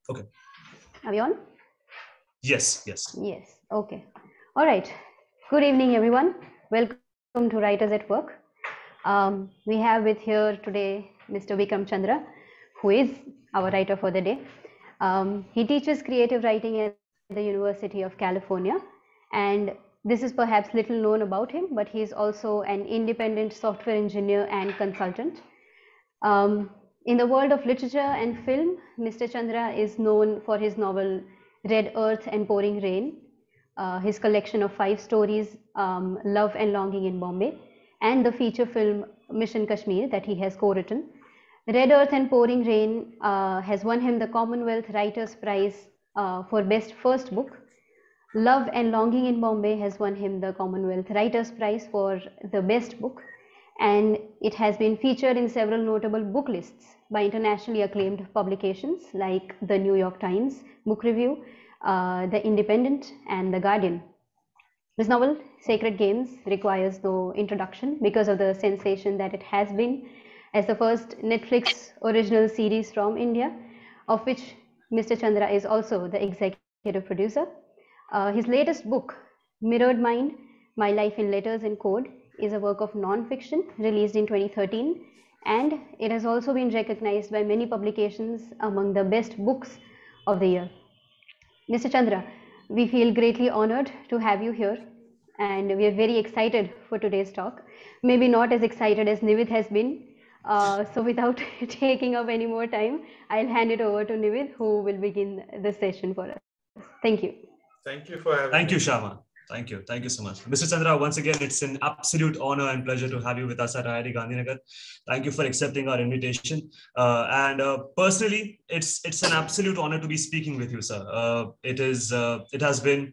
Okay. Are we on? Yes, yes. Yes. Okay. All right. Good evening, everyone. Welcome to Writers at Work. We have with here today Mr. Vikram Chandra, who is our writer for the day. He teaches creative writing at the University of California, and this is perhaps little known about him, but he is also an independent software engineer and consultant. In the world of literature and film, Mr. Chandra is known for his novel Red Earth and Pouring Rain, his collection of 5 stories, Love and Longing in Bombay, and the feature film Mission Kashmir that he has co-written. Red Earth and Pouring Rain has won him the Commonwealth Writers Prize for Best First Book. Love and Longing in Bombay has won him the Commonwealth Writers Prize for the Best Book, and it has been featured in several notable book lists by internationally acclaimed publications like the New York Times Book Review, the Independent, and the Guardian. This novel, Sacred Games, requires no introduction because of the sensation that it has been as the first Netflix original series from India, of which Mr. Chandra is also the executive producer. His latest book, Mirrored Mind, My Life in Letters and Code, is a work of non-fiction released in 2013, and it has also been recognized by many publications among the best books of the year. Mr. Chandra, we feel greatly honored to have you here, and we are very excited for today's talk. Maybe not as excited as Nivid has been. So without taking up any more time, I'll hand it over to Nivid, who will begin the session for us. Thank you. Thank you for having me. Thank you, Shama. Thank you. Thank you so much. Mr. Chandra, once again, it's an absolute honor and pleasure to have you with us at IIT Gandhinagar. Thank you for accepting our invitation. Personally, it's an absolute honor to be speaking with you, sir. It has been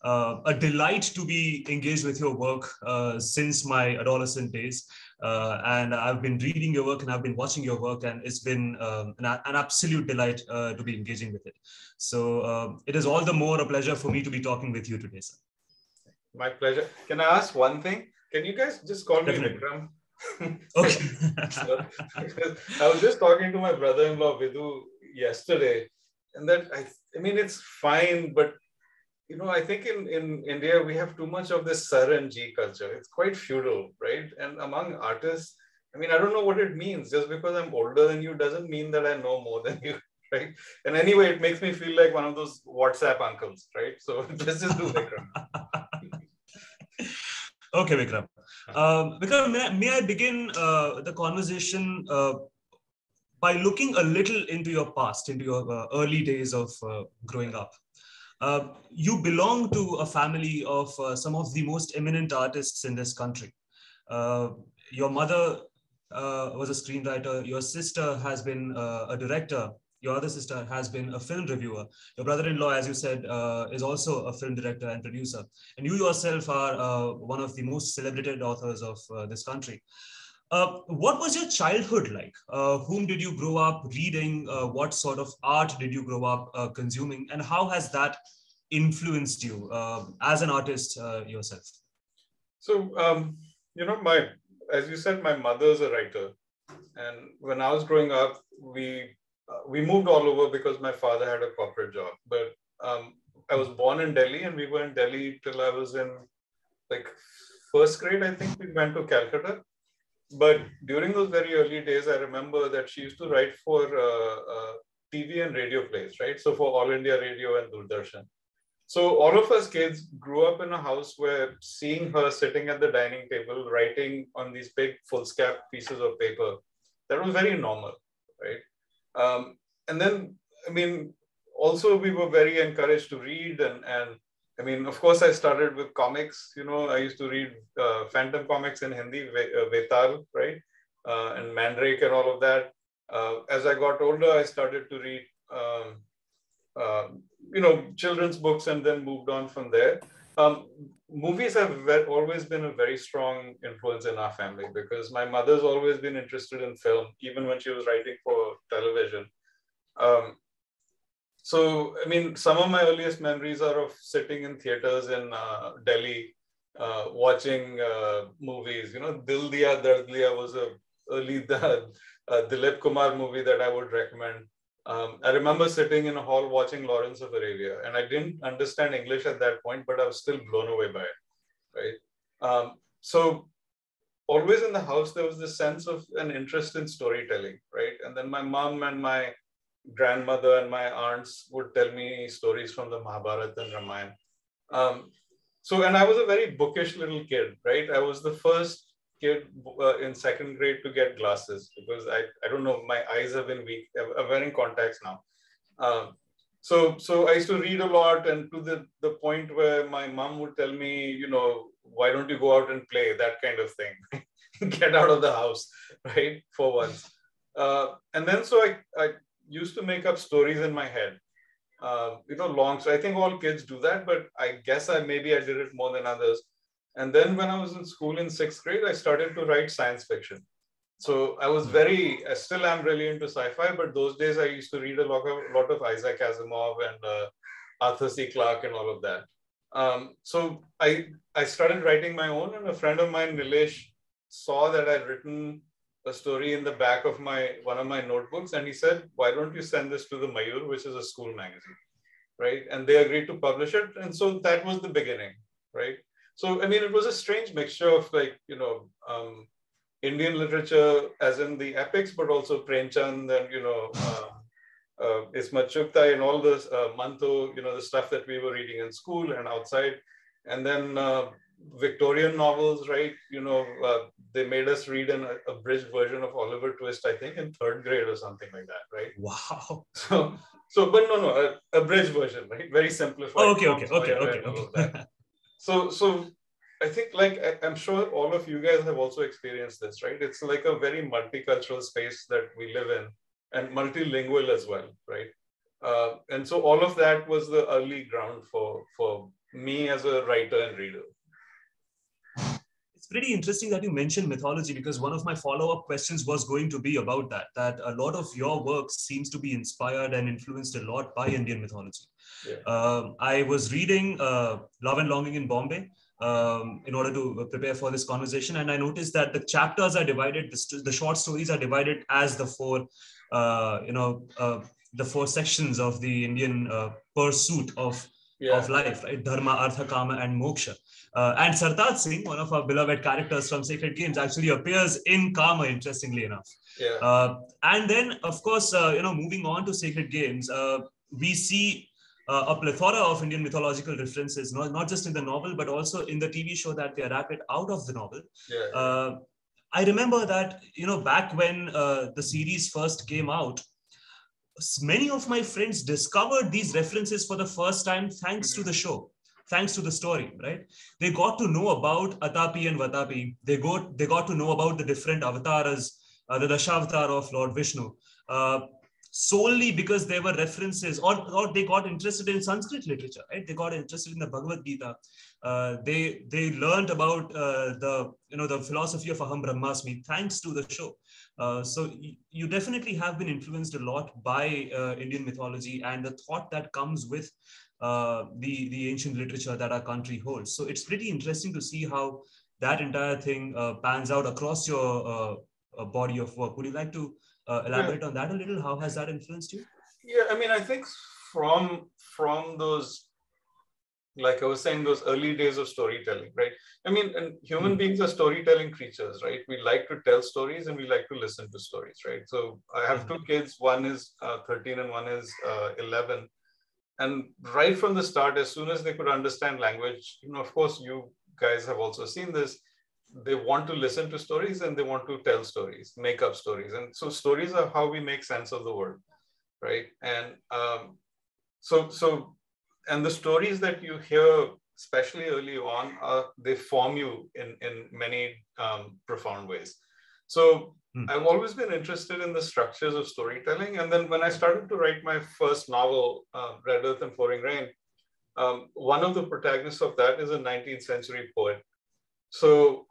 a delight to be engaged with your work since my adolescent days. And I've been reading your work and I've been watching your work, and it's been an absolute delight to be engaging with it. So it is all the more a pleasure for me to be talking with you today, sir. My pleasure. Can I ask one thing? Can you guys just call me Vikram? Okay. I was just talking to my brother-in-law Vidhu yesterday, and that I mean it's fine, but you know, I think in India we have too much of this Sir and G culture. It's quite feudal, right? And among artists, I mean, I don't know what it means. Just because I'm older than you doesn't mean that I know more than you, right? And anyway, it makes me feel like one of those WhatsApp uncles, right? So let's just do Vikram. Okay, Vikram. Vikram, may I begin the conversation by looking a little into your past, into your early days of growing up? You belong to a family of some of the most eminent artists in this country. Your mother was a screenwriter. Your sister has been a director. Your other sister has been a film reviewer. Your brother-in-law, as you said, is also a film director and producer. And you yourself are one of the most celebrated authors of this country. What was your childhood like? Whom did you grow up reading? What sort of art did you grow up consuming? And how has that influenced you as an artist yourself? So, you know, as you said, my mother's a writer. And when I was growing up, we moved all over because my father had a corporate job. But I was born in Delhi, and we were in Delhi till I was in like first grade. I think we went to Calcutta. But during those very early days, I remember that she used to write for TV and radio plays, right? So for All India Radio and Doordarshan. So all of us kids grew up in a house where seeing her sitting at the dining table, writing on these big foolscap pieces of paper, that was very normal, right? And then, I mean, also we were very encouraged to read, and I mean, of course, I started with comics. You know, I used to read Phantom comics in Hindi, Vetal, right? And Mandrake and all of that. As I got older, I started to read, you know, children's books, and then moved on from there. Movies have always been a very strong influence in our family because my mother's always been interested in film, even when she was writing for television. So, I mean, some of my earliest memories are of sitting in theaters in Delhi, watching movies. You know, Dil Diya Dard Liya was a early Dilip Kumar movie that I would recommend. I remember sitting in a hall watching Lawrence of Arabia, and I didn't understand English at that point, but I was still blown away by it, right? So always in the house, there was this sense of an interest in storytelling, right? And then my mom and my grandmother and my aunts would tell me stories from the Mahabharata and Ramayana. And I was a very bookish little kid, right? I was the first kid in second grade to get glasses because I don't know, my eyes have been weak. I'm wearing contacts now. So I used to read a lot, and to the point where my mom would tell me, why don't you go out and play, that kind of thing. Get out of the house, right? For once. And then so I used to make up stories in my head. Long. So I think all kids do that, but I guess maybe I did it more than others. And then when I was in school in sixth grade, I started to write science fiction. So I still am really into sci-fi, but those days I used to read a lot of Isaac Asimov and Arthur C. Clarke and all of that. So I started writing my own, and a friend of mine, Nilesh, saw that I'd written a story in the back of one of my notebooks, and he said, "Why don't you send this to the Mayur, which is a school magazine?" Right? And they agreed to publish it, and so that was the beginning, right? So I mean, it was a strange mixture of Indian literature, as in the epics, but also Premchand and Ismat Chugtai and all this Manto, the stuff that we were reading in school and outside, and then Victorian novels, right? They made us read an abridged version of Oliver Twist, I think, in third grade or something like that, right? Wow. But no, abridged version, right? Very simplified. Okay. So I think, I'm sure all of you guys have also experienced this, right? It's like a very multicultural space that we live in, and multilingual as well, right? And so all of that was the early ground for me as a writer and reader. It's pretty interesting that you mentioned mythology, because one of my follow-up questions was going to be about that a lot of your work seems to be inspired and influenced a lot by Indian mythology. Yeah. I was reading Love and Longing in Bombay in order to prepare for this conversation, and I noticed that the chapters are divided, the short stories are divided as the four sections of the Indian pursuit of life, right? Dharma, Artha, Kama, and Moksha. And Sartaj Singh, one of our beloved characters from Sacred Games, actually appears in Kama, interestingly enough. Yeah. And then, of course, moving on to Sacred Games, we see a plethora of Indian mythological references, not just in the novel, but also in the TV show that they adapted out of the novel. Yeah. I remember that, back when the series first came out, many of my friends discovered these references for the first time thanks to the show, thanks to the story, right? They got to know about Atapi and Vatapi. They got to know about the different avatars, the Dashavatar of Lord Vishnu, solely because there were references, or they got interested in Sanskrit literature, right? They got interested in the Bhagavad Gita. They learned about the philosophy of Aham Brahmasmi thanks to the show. So you definitely have been influenced a lot by Indian mythology and the thought that comes with the ancient literature that our country holds. So it's pretty interesting to see how that entire thing pans out across your body of work. Would you like to elaborate on that a little? How has that influenced you? Yeah, I mean, I think from those, like I was saying, those early days of storytelling, right? I mean, and human beings are storytelling creatures, right? We like to tell stories and we like to listen to stories, right? So I have two kids, one is 13 and one is 11. And right from the start, as soon as they could understand language, of course, you guys have also seen this, they want to listen to stories and they want to tell stories, make up stories. And so stories are how we make sense of the world, right? And and the stories that you hear, especially early on, they form you in many profound ways. So I've always been interested in the structures of storytelling. And then when I started to write my first novel, Red Earth and Pouring Rain, one of the protagonists of that is a 19th century poet. So,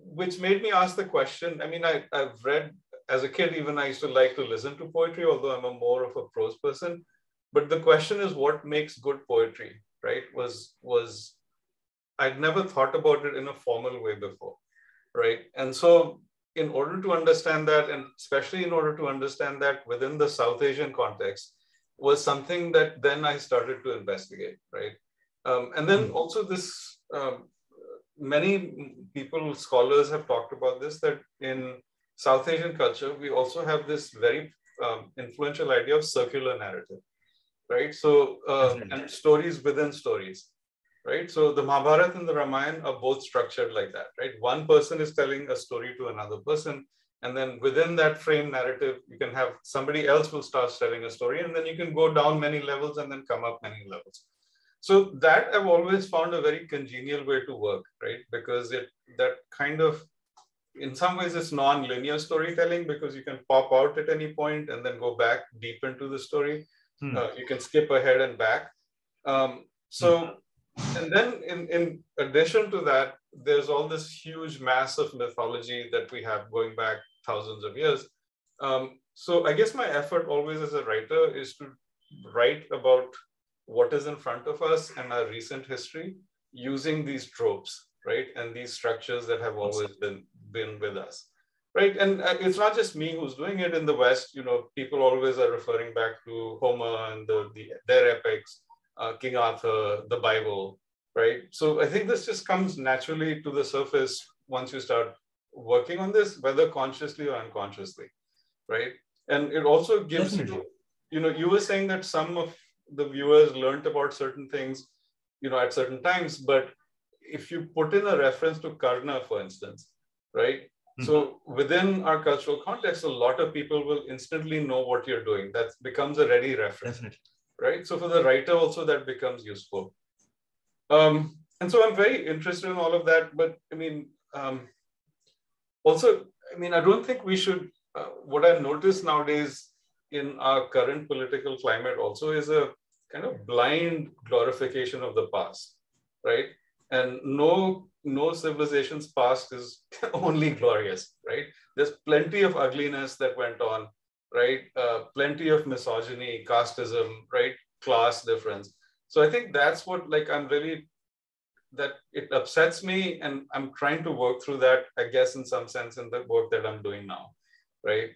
which made me ask the question, I mean, I've read, as a kid, even I used to like to listen to poetry, although I'm more of a prose person. But the question is, what makes good poetry, right? I'd never thought about it in a formal way before, right? And so in order to understand that, and especially in order to understand that within the South Asian context, was something that then I started to investigate, right? And then also this, many people, scholars have talked about this, that in South Asian culture, we also have this very influential idea of circular narrative, right? So, and stories within stories, right? So the Mahabharata and the Ramayana are both structured like that, right? One person is telling a story to another person, and then within that frame narrative, you can have somebody else will start telling a story, and then you can go down many levels and then come up many levels. So that I've always found a very congenial way to work, right? Because that kind of, in some ways, it's non-linear storytelling, because you can pop out at any point and then go back deep into the story. You can skip ahead and back. And then in addition to that, there's all this huge mass of mythology that we have going back thousands of years. So I guess my effort always as a writer is to write about what is in front of us and our recent history using these tropes, right? And these structures that have always been with us, right? And it's not just me who's doing it in the West. You know, people always are referring back to Homer and their epics, King Arthur, the Bible, right? So I think this just comes naturally to the surface once you start working on this, whether consciously or unconsciously, right? And it also gives you know, you were saying that some of the viewers learned about certain things, you know, at certain times, but if you put in a reference to Karna, for instance, right? So within our cultural context, a lot of people will instantly know what you're doing. That becomes a ready reference, right? So for the writer also, that becomes useful. And so I'm very interested in all of that, but I mean, also, I mean, I don't think we should, what I've noticed nowadays in our current political climate also is a kind of blind glorification of the past, right? And no civilization's past is only glorious, right? There's plenty of ugliness that went on, right? Plenty of misogyny, casteism, right? Class difference. So I think that's what, like, that it upsets me, and I'm trying to work through that, I guess, in some sense, in the work that I'm doing now, right?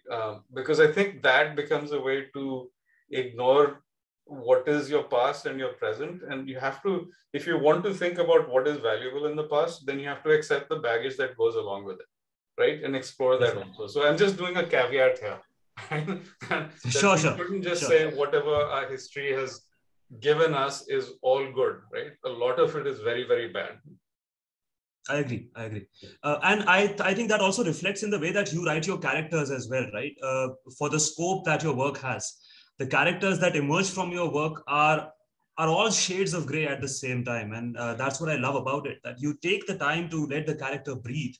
Because I think that becomes a way to ignore what is your past and your present. And you have to, if you want to think about what is valuable in the past, then you have to accept the baggage that goes along with it, right? And explore that also. So I'm just doing a caveat here. Sure. Couldn't just say whatever our history has given us is all good, right? A lot of it is very, very bad. I agree. And I think that also reflects in the way that you write your characters as well, right? For the scope that your work has. The characters that emerge from your work are all shades of gray at the same time. And that's what I love about it, that you take the time to let the character breathe.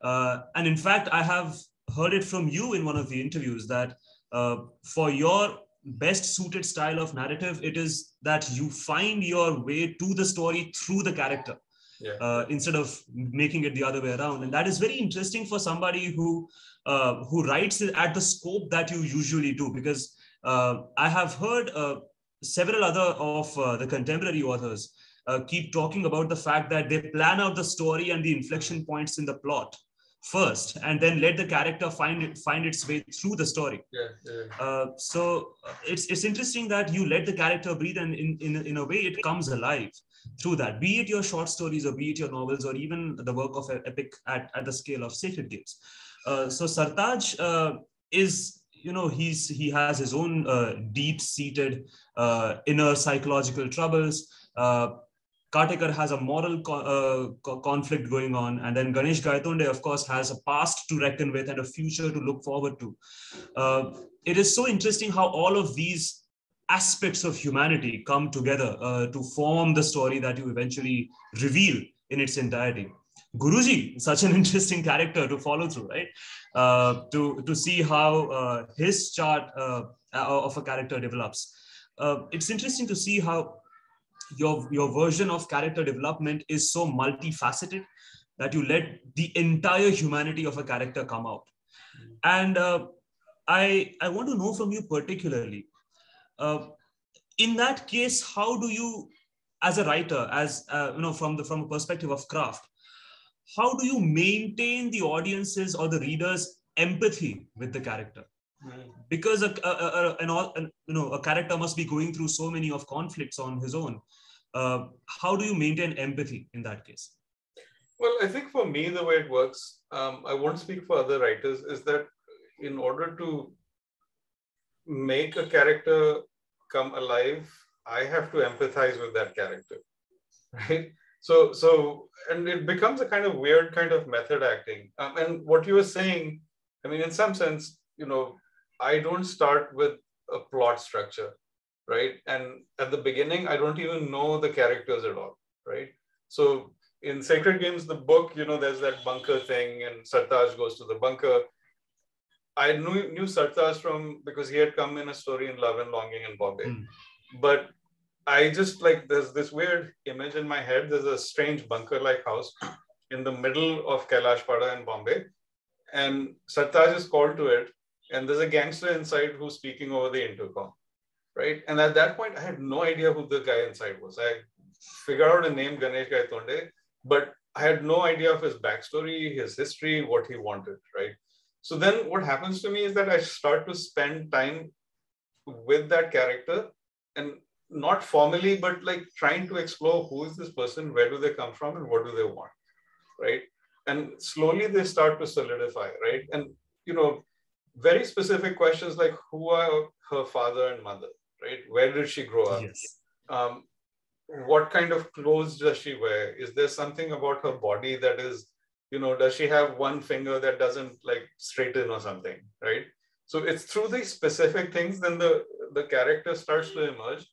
And in fact, I have heard it from you in one of the interviews that for your best suited style of narrative, it is that you find your way to the story through the character. Instead of making it the other way around. And that is very interesting for somebody who writes at the scope that you usually do, because I have heard several other of the contemporary authors keep talking about the fact that they plan out the story and the inflection points in the plot first, and then let the character find its way through the story. So it's interesting that you let the character breathe, and in a way it comes alive through that, be it your short stories or be it your novels or even the work of epic at the scale of Sacred Games. So Sartaj is, you know, he has his own deep-seated inner psychological troubles. Katekar has a moral conflict going on, and then Ganesh Gaitonde, of course, has a past to reckon with and a future to look forward to. It is so interesting how all of these aspects of humanity come together to form the story that you eventually reveal in its entirety. Guruji, such an interesting character to follow through, right? To see how his chart of a character develops. It's interesting to see how your version of character development is so multifaceted that you let the entire humanity of a character come out. And I want to know from you particularly, in that case, how do you, as a writer, as you know, from a perspective of craft, how do you maintain the audience's or the reader's empathy with the character? Because a character must be going through so many of conflicts on his own. How do you maintain empathy in that case? Well, I think for me, the way it works, I won't speak for other writers, is that in order to make a character come alive, I have to empathize with that character, right? And it becomes a kind of weird kind of method acting. And what you were saying, I mean, in some sense, I don't start with a plot structure, right? And at the beginning, I don't even know the characters at all, right? So in Sacred Games, the book, there's that bunker thing, and Sartaj goes to the bunker. I knew Sartaj because he had come in a story in Love and Longing in Bombay. But I just there's this weird image in my head. There's a strange bunker-like house in the middle of Kailashpada in Bombay. And Sartaj is called to it. And there's a gangster inside who's speaking over the intercom, right? And at that point, I had no idea who the guy inside was. I figured out a name, Ganesh Gaitonde, but I had no idea of his backstory, his history, what he wanted, right? So then what happens to me is that I start to spend time with that character, and not formally, but trying to explore who is this person, where do they come from, and what do they want, right? And slowly they start to solidify, right? And, very specific questions like who are her father and mother, right? Where did she grow up? Yes. What kind of clothes does she wear? Is there something about her body that is, does she have one finger that doesn't straighten or something, right? So it's through these specific things, then the character starts to emerge.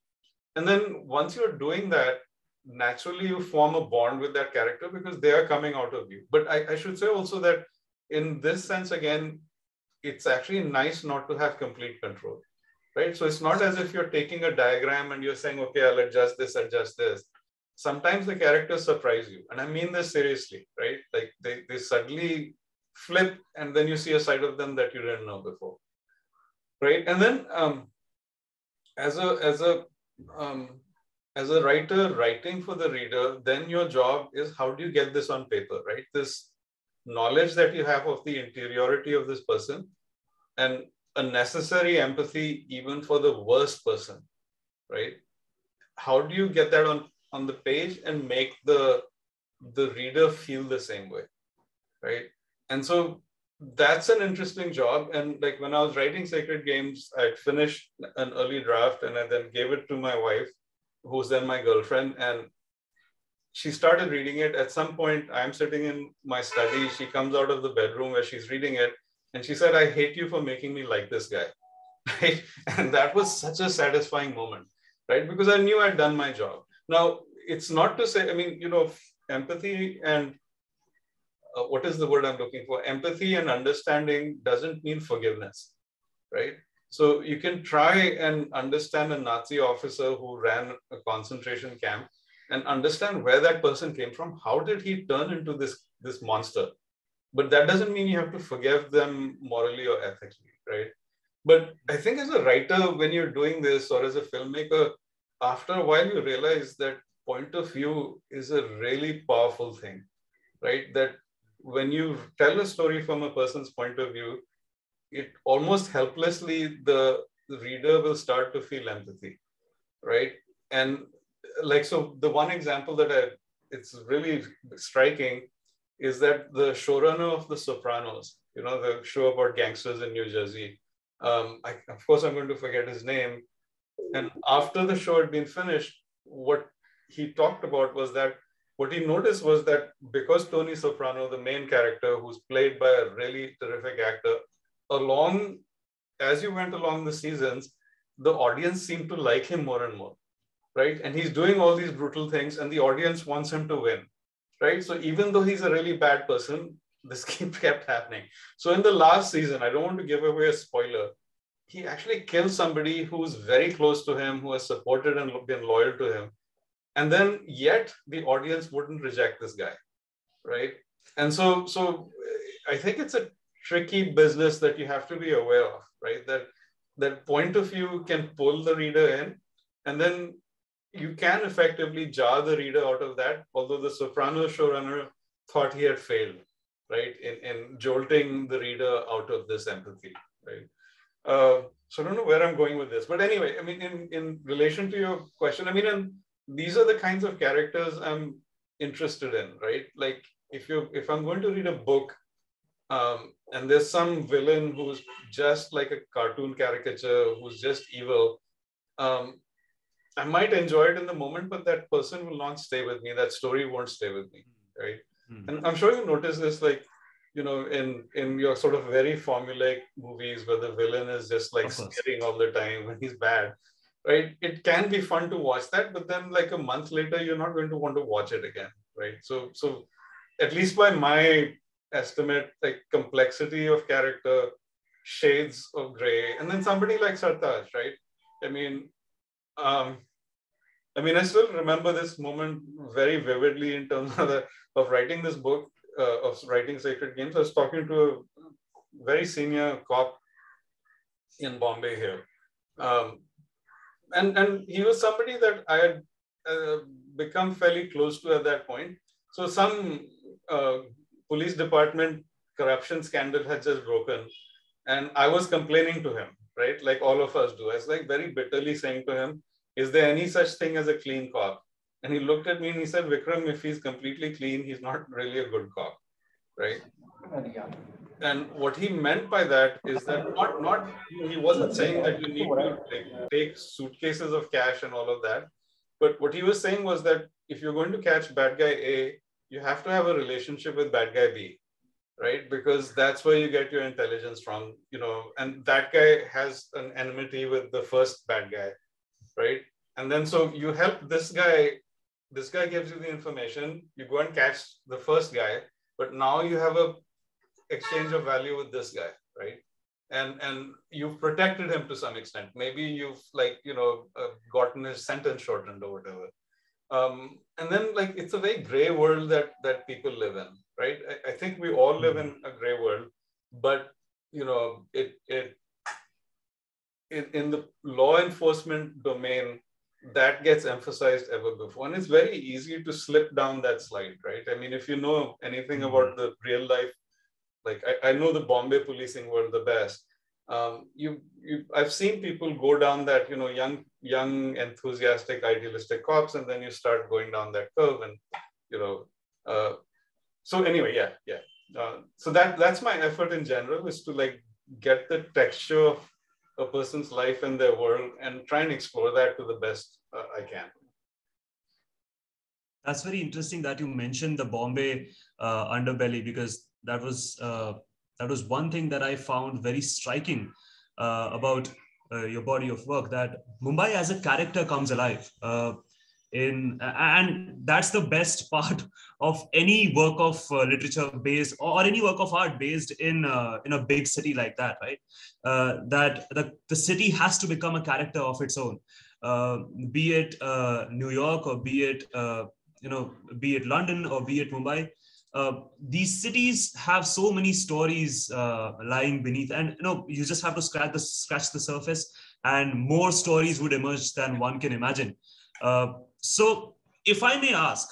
And then once you're doing that, naturally you form a bond with that character because they are coming out of you. But I should say also that in this sense, again, it's actually nice not to have complete control, right? So it's not as if you're taking a diagram and you're saying, okay, I'll adjust this. Sometimes the characters surprise you. And I mean this seriously, right? They suddenly flip, and then you see a side of them that you didn't know before, right? And then as a writer writing for the reader, then your job is how do you get this on paper, right? This knowledge that you have of the interiority of this person and a necessary empathy even for the worst person, right? How do you get that on the page and make the reader feel the same way, right? And so that's an interesting job. And when I was writing Sacred Games, I finished an early draft and I then gave it to my wife, who's then my girlfriend, and she started reading it. At some point, I'm sitting in my study. She comes out of the bedroom where she's reading it, and she said, "I hate you for making me like this guy." Right? And that was such a satisfying moment, right? Because I knew I'd done my job. Now, it's not to say, empathy and what is the word I'm looking for? Empathy and understanding doesn't mean forgiveness, right? So you can try and understand a Nazi officer who ran a concentration camp and understand where that person came from. How did he turn into this monster? But that doesn't mean you have to forgive them morally or ethically, right? But I think as a writer, when you're doing this, or as a filmmaker, after a while you realize that point of view is a really powerful thing, right? That when you tell a story from a person's point of view, it almost helplessly, the reader will start to feel empathy, right? And so the one example that it's really striking is that the showrunner of The Sopranos, the show about gangsters in New Jersey, of course I'm going to forget his name. And after the show had been finished, what he talked about was that what he noticed was that because Tony Soprano, the main character, who's played by a really terrific actor, as you went along the seasons, the audience seemed to like him more and more, right? And he's doing all these brutal things and the audience wants him to win, right? So even though he's a really bad person, this kept happening. So in the last season, I don't want to give away a spoiler, he actually kills somebody who's very close to him, who has supported and been loyal to him. And then yet the audience wouldn't reject this guy, right? And so I think it's a tricky business that you have to be aware of, right? That point of view can pull the reader in, and then you can effectively jar the reader out of that. Although the Sopranos showrunner thought he had failed, right, in jolting the reader out of this empathy, right? So I don't know where I'm going with this, but anyway, I mean, in relation to your question, I mean, and these are the kinds of characters I'm interested in, right? Like if I'm going to read a book, and there's some villain who's just like a cartoon caricature, who's just evil, I might enjoy it in the moment, but that person will not stay with me. That story won't stay with me, right? And I'm sure you notice this, like, you know, in your sort of very formulaic movies where the villain is just like scaring all the time when he's bad, right? It can be fun to watch that, but then like a month later, you're not going to want to watch it again, right? So at least by my estimate, like complexity of character, shades of gray, and then somebody like Sartaj, right? I mean, I still remember this moment very vividly in terms of writing this book, of writing Sacred Games. I was talking to a very senior cop in Bombay here. And he was somebody that I had become fairly close to at that point. So some police department corruption scandal had just broken. And I was complaining to him, right? Like all of us do. I was like very bitterly saying to him, is there any such thing as a clean cop? And he looked at me and he said, Vikram, if he's completely clean, he's not really a good cop, right? And what he meant by that is that he wasn't saying that you need to take suitcases of cash and all of that. But what he was saying was that if you're going to catch bad guy A, you have to have a relationship with bad guy B, right? Because that's where you get your intelligence from, you know, and that guy has an enmity with the first bad guy, right? And then so you help this guy gives you the information, you go and catch the first guy, but now you have a exchange of value with this guy, right? And you've protected him to some extent. Maybe you've gotten his sentence shortened or whatever. And then like it's a very gray world that people live in, right? I think we all live in a gray world, but you know, in the law enforcement domain, that gets emphasized ever before. And it's very easy to slip down that slide, right? I mean, if you know anything about the real life, like I know the Bombay policing world the best. I've seen people go down that, you know, young, enthusiastic, idealistic cops, and then you start going down that curve, and you know. So anyway, yeah. So that's my effort in general, is to like get the texture of a person's life and their world and try and explore that to the best I can. That's very interesting that you mentioned the Bombay underbelly, because that was one thing that I found very striking about your body of work, that Mumbai as a character comes alive. And that's the best part of any work of literature based, or any work of art based in a big city like that, right? That the city has to become a character of its own, be it New York, or be it be it London, or be it Mumbai. These cities have so many stories lying beneath, and you just have to scratch the surface, and more stories would emerge than one can imagine. So if I may ask,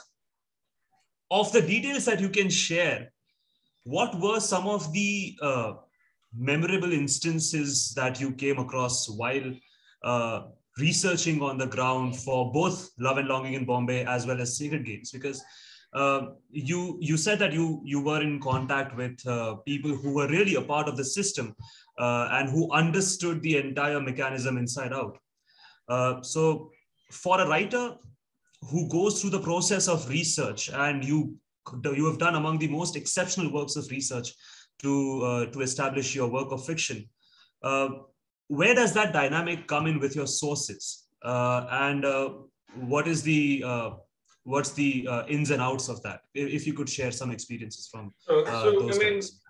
of the details that you can share, what were some of the memorable instances that you came across while researching on the ground for both Love and Longing in Bombay as well as Sacred Games? Because you said that you were in contact with people who were really a part of the system and who understood the entire mechanism inside out. So for a writer who goes through the process of research, and you have done among the most exceptional works of research to establish your work of fiction, where does that dynamic come in with your sources, and what's the ins and outs of that? If you could share some experiences from those times.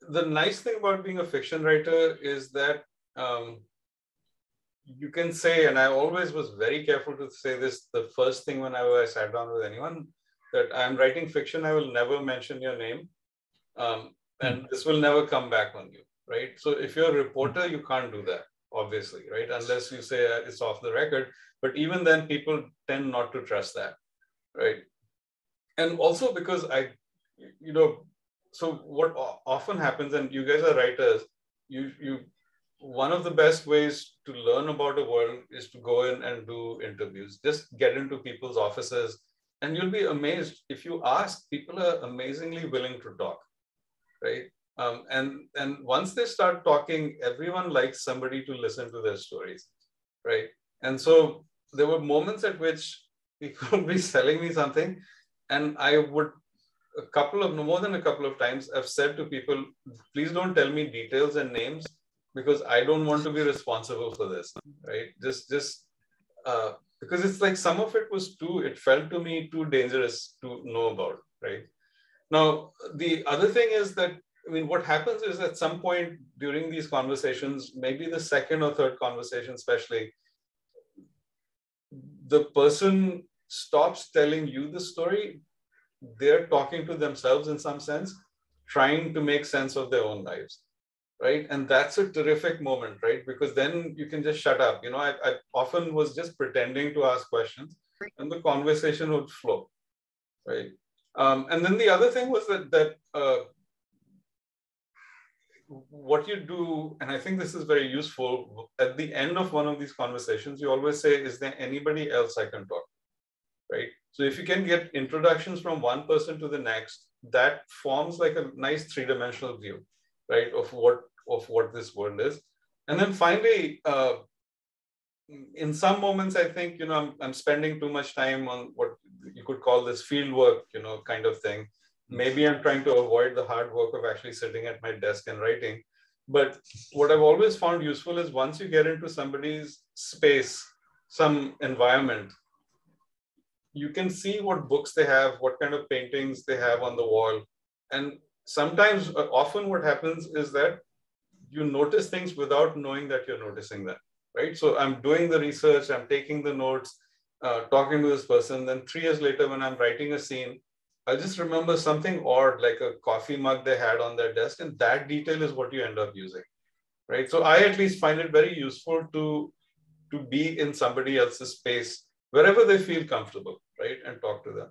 The nice thing about being a fiction writer is that you can say, and I always was very careful to say this the first thing whenever I sat down with anyone, that I'm writing fiction, I will never mention your name, and this will never come back on you, right? So if you're a reporter, you can't do that, obviously, right? Unless you say it's off the record. But even then, people tend not to trust that, right? and also because so what often happens, and you guys are writers, one of the best ways to learn about a world is to go in and do interviews. Just get into people's offices, and you'll be amazed. If you ask, people are amazingly willing to talk, right? And once they start talking, everyone likes somebody to listen to their stories, right? And so there were moments at which people would be selling me something, and I would more than a couple of times, I've said to people, please don't tell me details and names, because I don't want to be responsible for this, right? Just because it's like some of it felt to me too dangerous to know about, right? Now, the other thing is that, I mean, what happens is at some point during these conversations, maybe the second or third conversation especially, the person stops telling you the story. They're talking to themselves in some sense, trying to make sense of their own lives, right? And that's a terrific moment, right? Because then you can just shut up. I often was just pretending to ask questions, and the conversation would flow, right? And then the other thing was that what you do, and I think this is very useful, at the end of one of these conversations, you always say, is there anybody else I can talk to, right? So if you can get introductions from one person to the next, that forms like a nice three-dimensional view, right, of what this world is. And then finally, in some moments, I think, I'm spending too much time on what you could call this field work, kind of thing. Maybe I'm trying to avoid the hard work of actually sitting at my desk and writing. But what I've always found useful is once you get into somebody's space, some environment, you can see what books they have, what kind of paintings they have on the wall. And sometimes, often what happens is that you notice things without knowing that you're noticing them, right? So I'm doing the research, I'm taking the notes, talking to this person. Then 3 years later, when I'm writing a scene, I just remember something odd, like a coffee mug they had on their desk, and that detail is what you end up using, right? So I at least find it very useful to be in somebody else's space, wherever they feel comfortable, right? And talk to them.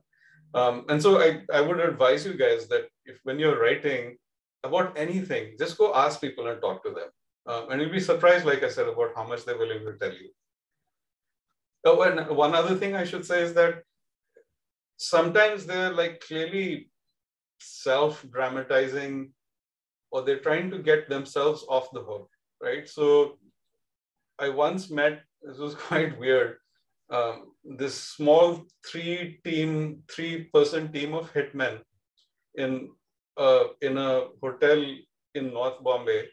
And so I would advise you guys that when you're writing about anything, just go ask people and talk to them. And you'll be surprised, like I said, about how much they're willing to tell you. Oh, and one other thing I should say is that sometimes they're like clearly self-dramatizing, or they're trying to get themselves off the hook, right? So I once met, this was quite weird, this small three-person team of hitmen in a hotel in North Bombay.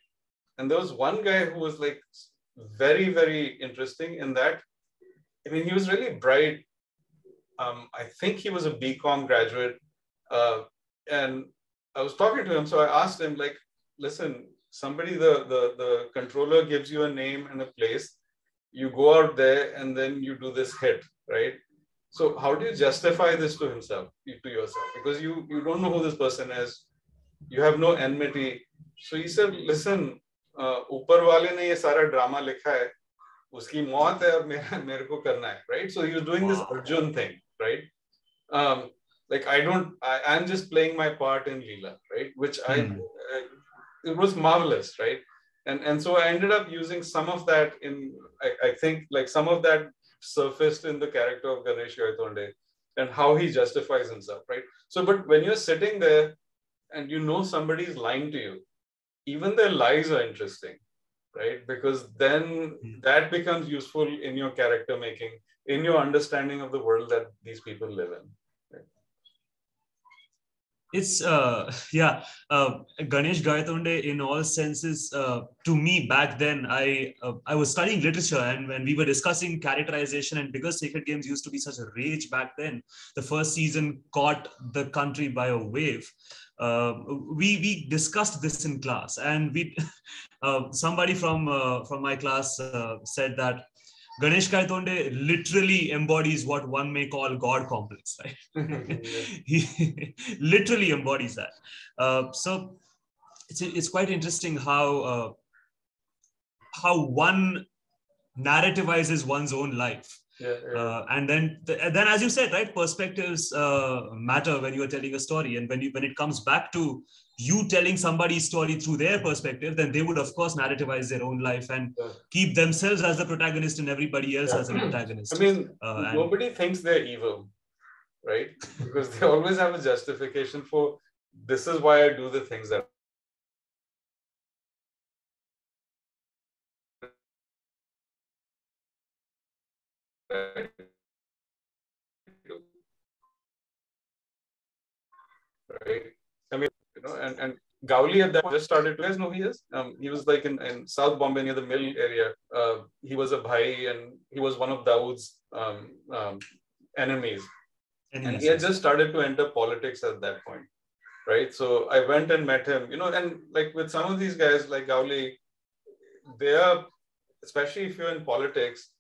And there was one guy who was like very, very interesting in that, I mean, he was really bright. I think he was a BCom graduate. And I was talking to him. So I asked him, like, listen, the controller gives you a name and a place. You go out there and then you do this hit, right? So how do you justify this to yourself? Because you don't know who this person is. You have no enmity. So he said, listen, ऊपर वाले ने ये सारा drama लिखा है, उसकी मौत है और मेरे को करना है, right? So he was doing this Arjun thing, right? Like I'm just playing my part in Leela, right? Which it was marvelous, right? And so I ended up using some of that I think like some of that surfaced in the character of Ganesh Gaitonde and how he justifies himself, right? So, but when you're sitting there and you know somebody's lying to you, even their lies are interesting, right? Because then that becomes useful in your character making, in your understanding of the world that these people live in. Right? It's Ganesh Gaitonde in all senses. To me back then, I was studying literature, and when we were discussing characterization, and because Sacred Games used to be such a rage back then, the first season caught the country by a wave. We discussed this in class, and somebody from my class said that Ganesh Gaitonde literally embodies what one may call God complex, right? He literally embodies that. So it's quite interesting how one narrativizes one's own life And then as you said, right, perspectives matter when you are telling a story, and when it comes back to you telling somebody's story through their perspective, then they would of course narrativize their own life and keep themselves as the protagonist and everybody else as an antagonist. I mean, nobody thinks they're evil, right? Because they always have a justification for, this is why I do the things that I do. Right? I mean, and Gauli at that point just started. You guys know who he is? He was like in South Bombay near the mill area. He was a bhai, and he was one of Dawood's enemies. And he had just started to enter politics at that point, right? So I went and met him, and like with some of these guys like Gauli, they are, especially if you're in politics,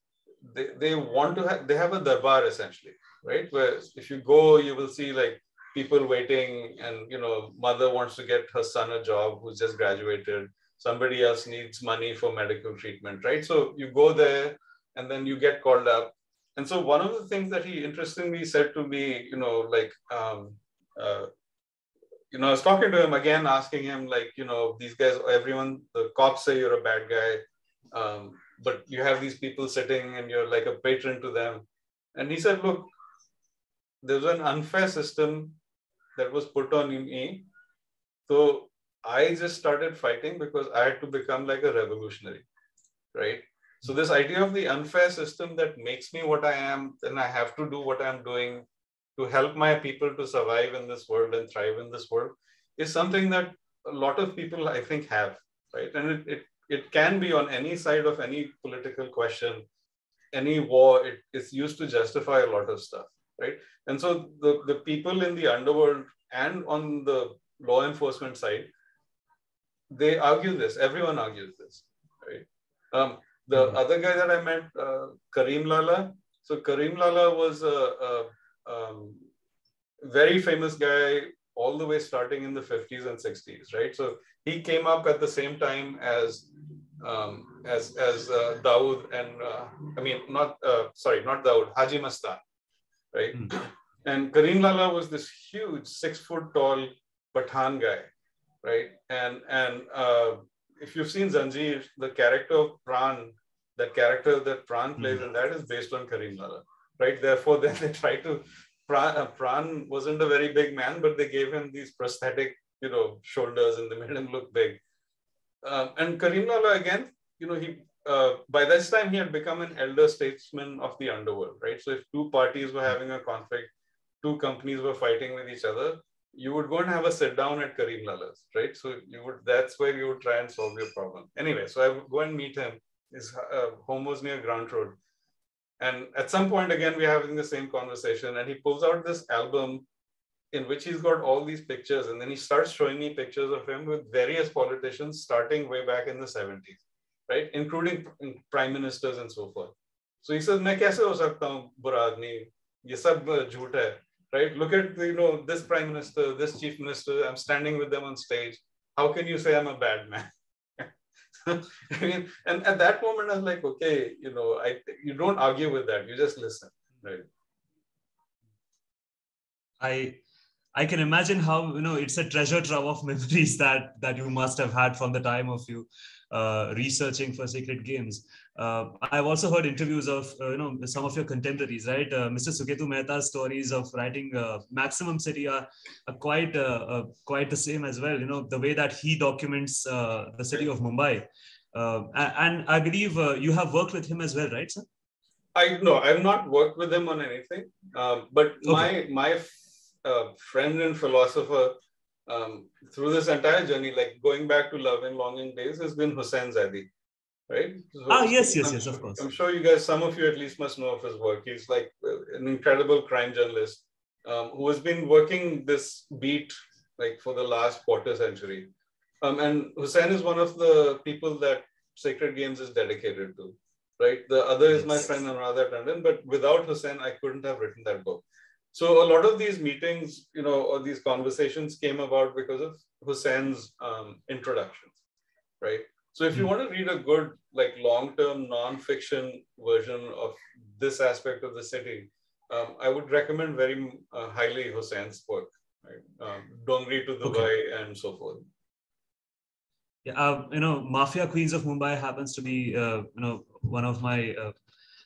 they want to have, they have a darbar essentially, right? Where if you go, you will see like people waiting, and mother wants to get her son a job who's just graduated, somebody else needs money for medical treatment, right? So you go there and then you get called up. And so one of the things that he interestingly said to me, I was talking to him again, asking him like, these guys, everyone, the cops say you're a bad guy, but you have these people sitting and you're like a patron to them. And he said, look, there's an unfair system that was put on me. So I just started fighting because I had to become like a revolutionary, right? So this idea of the unfair system that makes me what I am, then I have to do what I'm doing to help my people to survive in this world and thrive in this world, is something that a lot of people, I think, have, right? And it can be on any side of any political question, any war, it's used to justify a lot of stuff, right? And so the people in the underworld and on the law enforcement side, they argue this, everyone argues this, right? The other guy that I met, Karim Lala. So Karim Lala was a very famous guy all the way starting in the 50s and 60s, right? So he came up at the same time as Dawood and not Dawood, Haji Mastan, right? And Karim Lala was this huge 6 foot tall Pathan guy, right? And if you've seen Zanjeer, the character of Pran, that character that Pran plays, and that is based on Karim Lala, right? Therefore, then they try to, Pran wasn't a very big man, but they gave him these prosthetic, shoulders, and they made him look big. And Karim Lala, again, he by this time he had become an elder statesman of the underworld, right? So if two parties were having a conflict, two companies were fighting with each other, you would go and have a sit down at Karim Lala's, right? So that's where you would try and solve your problem. Anyway, so I would go and meet him. His home was near Grant Road. And at some point, again, we're having the same conversation, and he pulls out this album in which he's got all these pictures. And then he starts showing me pictures of him with various politicians starting way back in the 70s, right? Including prime ministers and so forth. So he says, "Main kaise ho sakta hu bura aadmi? Ye sab jhoot hai." Right? Look at, this prime minister, this chief minister, I'm standing with them on stage. How can you say I'm a bad man? I mean, and at that moment, I was like, okay, you don't argue with that. You just listen, right? I can imagine how, it's a treasure trove of memories that you must have had from the time of you researching for Secret Games. I've also heard interviews of, some of your contemporaries, right? Mr. Suketu Mehta's stories of writing Maximum City are quite the same as well. The way that he documents the city of Mumbai. And I believe you have worked with him as well, right, sir? I've not worked with him on anything, but okay. my friend and philosopher through this entire journey, like going back to Love and Longing days, has been Hussain Zaidi, right? So, yes, of course. I'm sure you guys, some of you at least must know of his work. He's like an incredible crime journalist who has been working this beat like for the last quarter century. And Hussain is one of the people that Sacred Games is dedicated to, right? The other is my friend Anuradha Tandon, but without Hussain, I couldn't have written that book. So a lot of these meetings, or these conversations came about because of Hussain's introductions, right? So if you want to read a good, like long-term non-fiction version of this aspect of the city, I would recommend very highly Hussein's work, right? Dongri to Dubai and so forth. Yeah, Mafia Queens of Mumbai happens to be, one of my,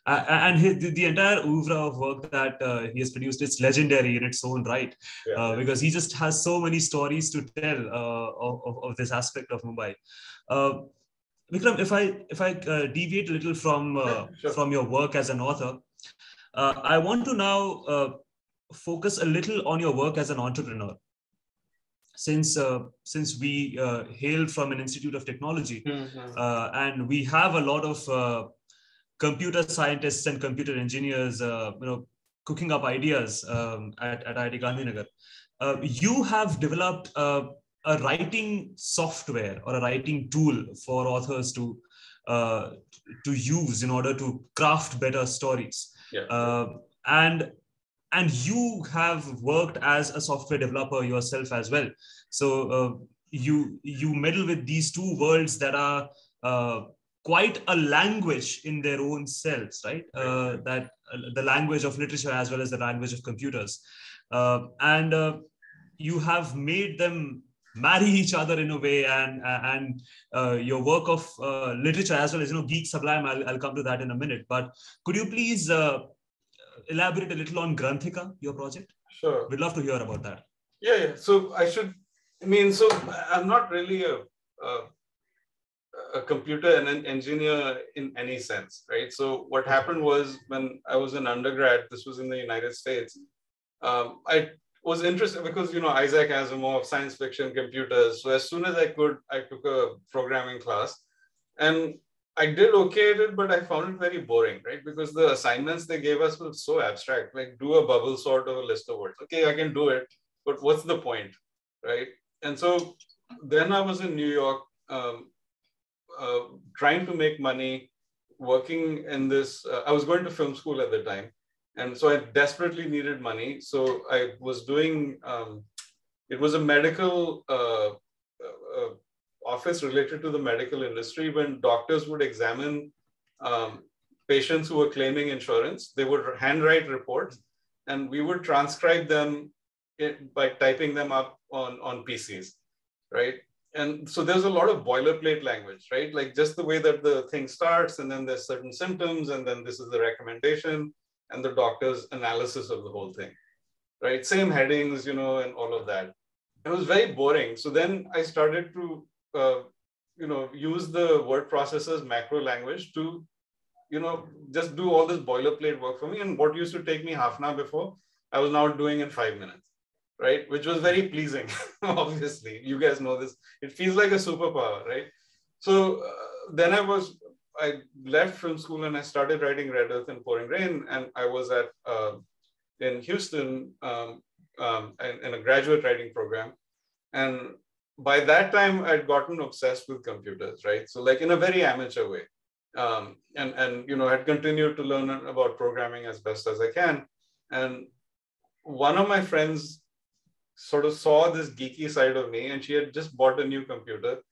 and the entire oeuvre of work that he has produced, it's legendary in its own right, because he just has so many stories to tell of this aspect of Mumbai. Vikram, if I deviate a little from your work as an author, I want to now focus a little on your work as an entrepreneur. Since we hail from an institute of technology, and we have a lot of computer scientists and computer engineers, cooking up ideas at IIT Gandhinagar, you have developed a writing software or a writing tool for authors to use in order to craft better stories. And you have worked as a software developer yourself as well. So you meddle with these two worlds that are quite a language in their own selves, right? That the language of literature as well as the language of computers. And you have made them marry each other in a way, and your work of literature as well as, Geek Sublime, I'll come to that in a minute. But could you please elaborate a little on Granthika, your project? Sure. We'd love to hear about that. Yeah. So I'm not really a computer and an engineer in any sense, right? So what happened was, when I was an undergrad, this was in the United States, I was interested because, Isaac Asimov, science fiction, computers. So as soon as I could, I took a programming class, and I did okay at it, but I found it very boring, right? Because the assignments they gave us were so abstract, like do a bubble sort of a list of words. Okay, I can do it, but what's the point, right? And so then I was in New York, trying to make money, working in this, I was going to film school at the time. And so I desperately needed money. So I was doing, it was a medical office related to the medical industry. When doctors would examine patients who were claiming insurance, they would handwrite reports, and we would transcribe them by typing them up on PCs, right? And so there's a lot of boilerplate language, right? Like just the way that the thing starts, and then there's certain symptoms, and then this is the recommendation, and the doctor's analysis of the whole thing, right? Same headings, and all of that. It was very boring. So then I started to, use the word processors macro language to, just do all this boilerplate work for me. And what used to take me half an hour before, I was now doing in 5 minutes, right? Which was very pleasing. Obviously, you guys know this. It feels like a superpower, right? So then I left film school and I started writing Red Earth and Pouring Rain. And I was in Houston in a graduate writing program. And by that time, I'd gotten obsessed with computers, right? So like in a very amateur way. And I'd continued to learn about programming as best as I can. And one of my friends sort of saw this geeky side of me, and she had just bought a new computer.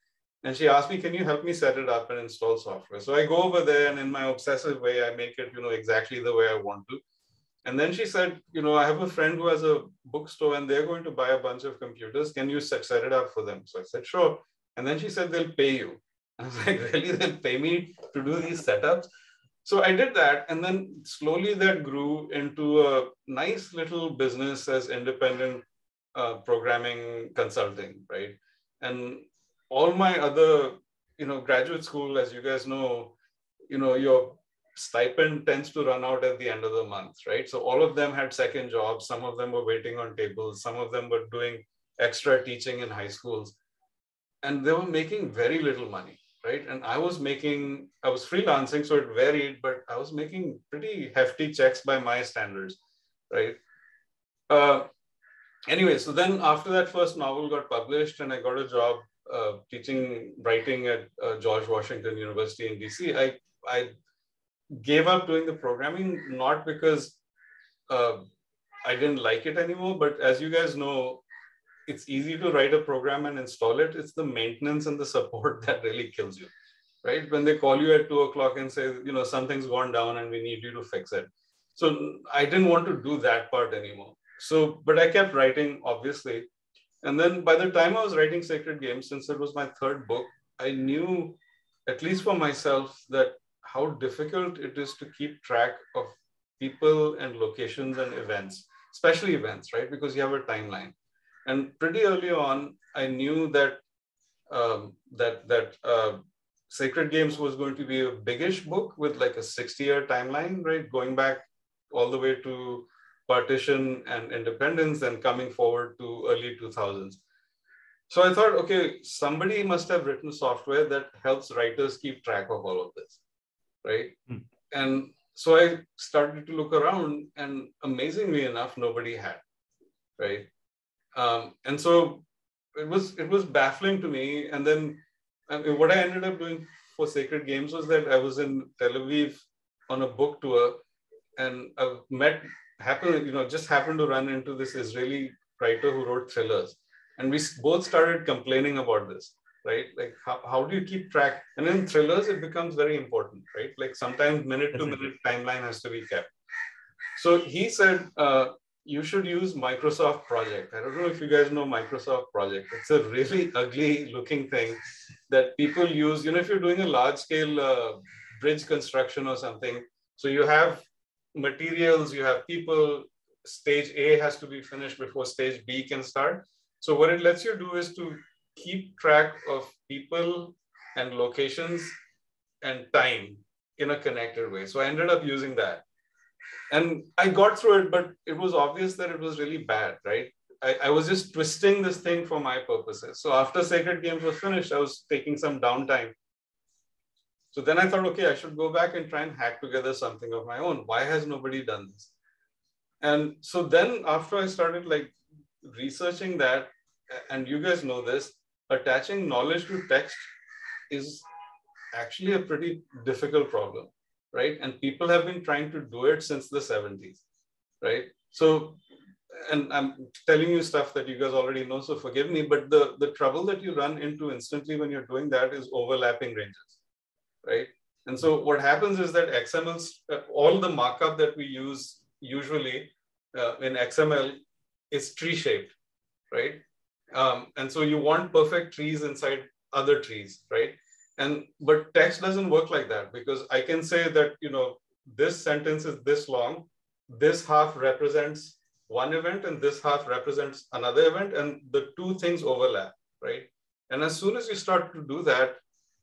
And she asked me, can you help me set it up and install software? So I go over there, and in my obsessive way, I make it, exactly the way I want to. And then she said, I have a friend who has a bookstore and they're going to buy a bunch of computers. Can you set it up for them? So I said, sure. And then she said, they'll pay you. I was like, really? They'll pay me to do these setups? So I did that. And then slowly that grew into a nice little business as independent programming consulting, right? And all my other, graduate school, as you guys know, your stipend tends to run out at the end of the month, right? So all of them had second jobs. Some of them were waiting on tables. Some of them were doing extra teaching in high schools. And they were making very little money, right? And I was freelancing, so it varied, but I was making pretty hefty checks by my standards, right? Anyway, so then after that first novel got published and I got a job teaching writing at George Washington University in DC, I gave up doing the programming, not because I didn't like it anymore, but as you guys know, it's easy to write a program and install it. It's the maintenance and the support that really kills you, right? When they call you at 2 o'clock and say, something's gone down and we need you to fix it. So I didn't want to do that part anymore. So, but I kept writing, obviously. And then by the time I was writing Sacred Games, since it was my third book, I knew, at least for myself, that how difficult it is to keep track of people and locations and events, especially events, right? Because you have a timeline. And pretty early on, I knew that Sacred Games was going to be a biggish book with like a 60-year timeline, right? Going back all the way to partition and independence and coming forward to early 2000s. So I thought, okay, somebody must have written software that helps writers keep track of all of this, right? And so I started to look around, and amazingly enough, nobody had, right? And so it was baffling to me. And then what I ended up doing for Sacred Games was that I was in Tel Aviv on a book tour, and I just happened to run into this Israeli writer who wrote thrillers. And we both started complaining about this, right? Like, how do you keep track? And in thrillers, it becomes very important, right? Like sometimes minute-to-minute timeline has to be kept. So he said, you should use Microsoft Project. I don't know if you guys know Microsoft Project. It's a really ugly looking thing that people use, if you're doing a large scale bridge construction or something. So you have materials, you have people, stage A has to be finished before stage B can start. So what it lets you do is to keep track of people and locations and time in a connected way. So I ended up using that. And I got through it, but it was obvious that it was really bad, right? I was just twisting this thing for my purposes. So after Sacred Games was finished, I was taking some downtime. So then I thought, okay, I should go back and try and hack together something of my own. Why has nobody done this? And so then after I started like researching that, and you guys know this, attaching knowledge to text is actually a pretty difficult problem, right? And people have been trying to do it since the 70s, right? So, and I'm telling you stuff that you guys already know, so forgive me, but the trouble that you run into instantly when you're doing that is overlapping ranges, right? And so what happens is that XML, all the markup that we use usually in XML is tree-shaped, right? And so you want perfect trees inside other trees, right? But text doesn't work like that, because I can say that, this sentence is this long, this half represents one event and this half represents another event, and the two things overlap, right? And as soon as you start to do that,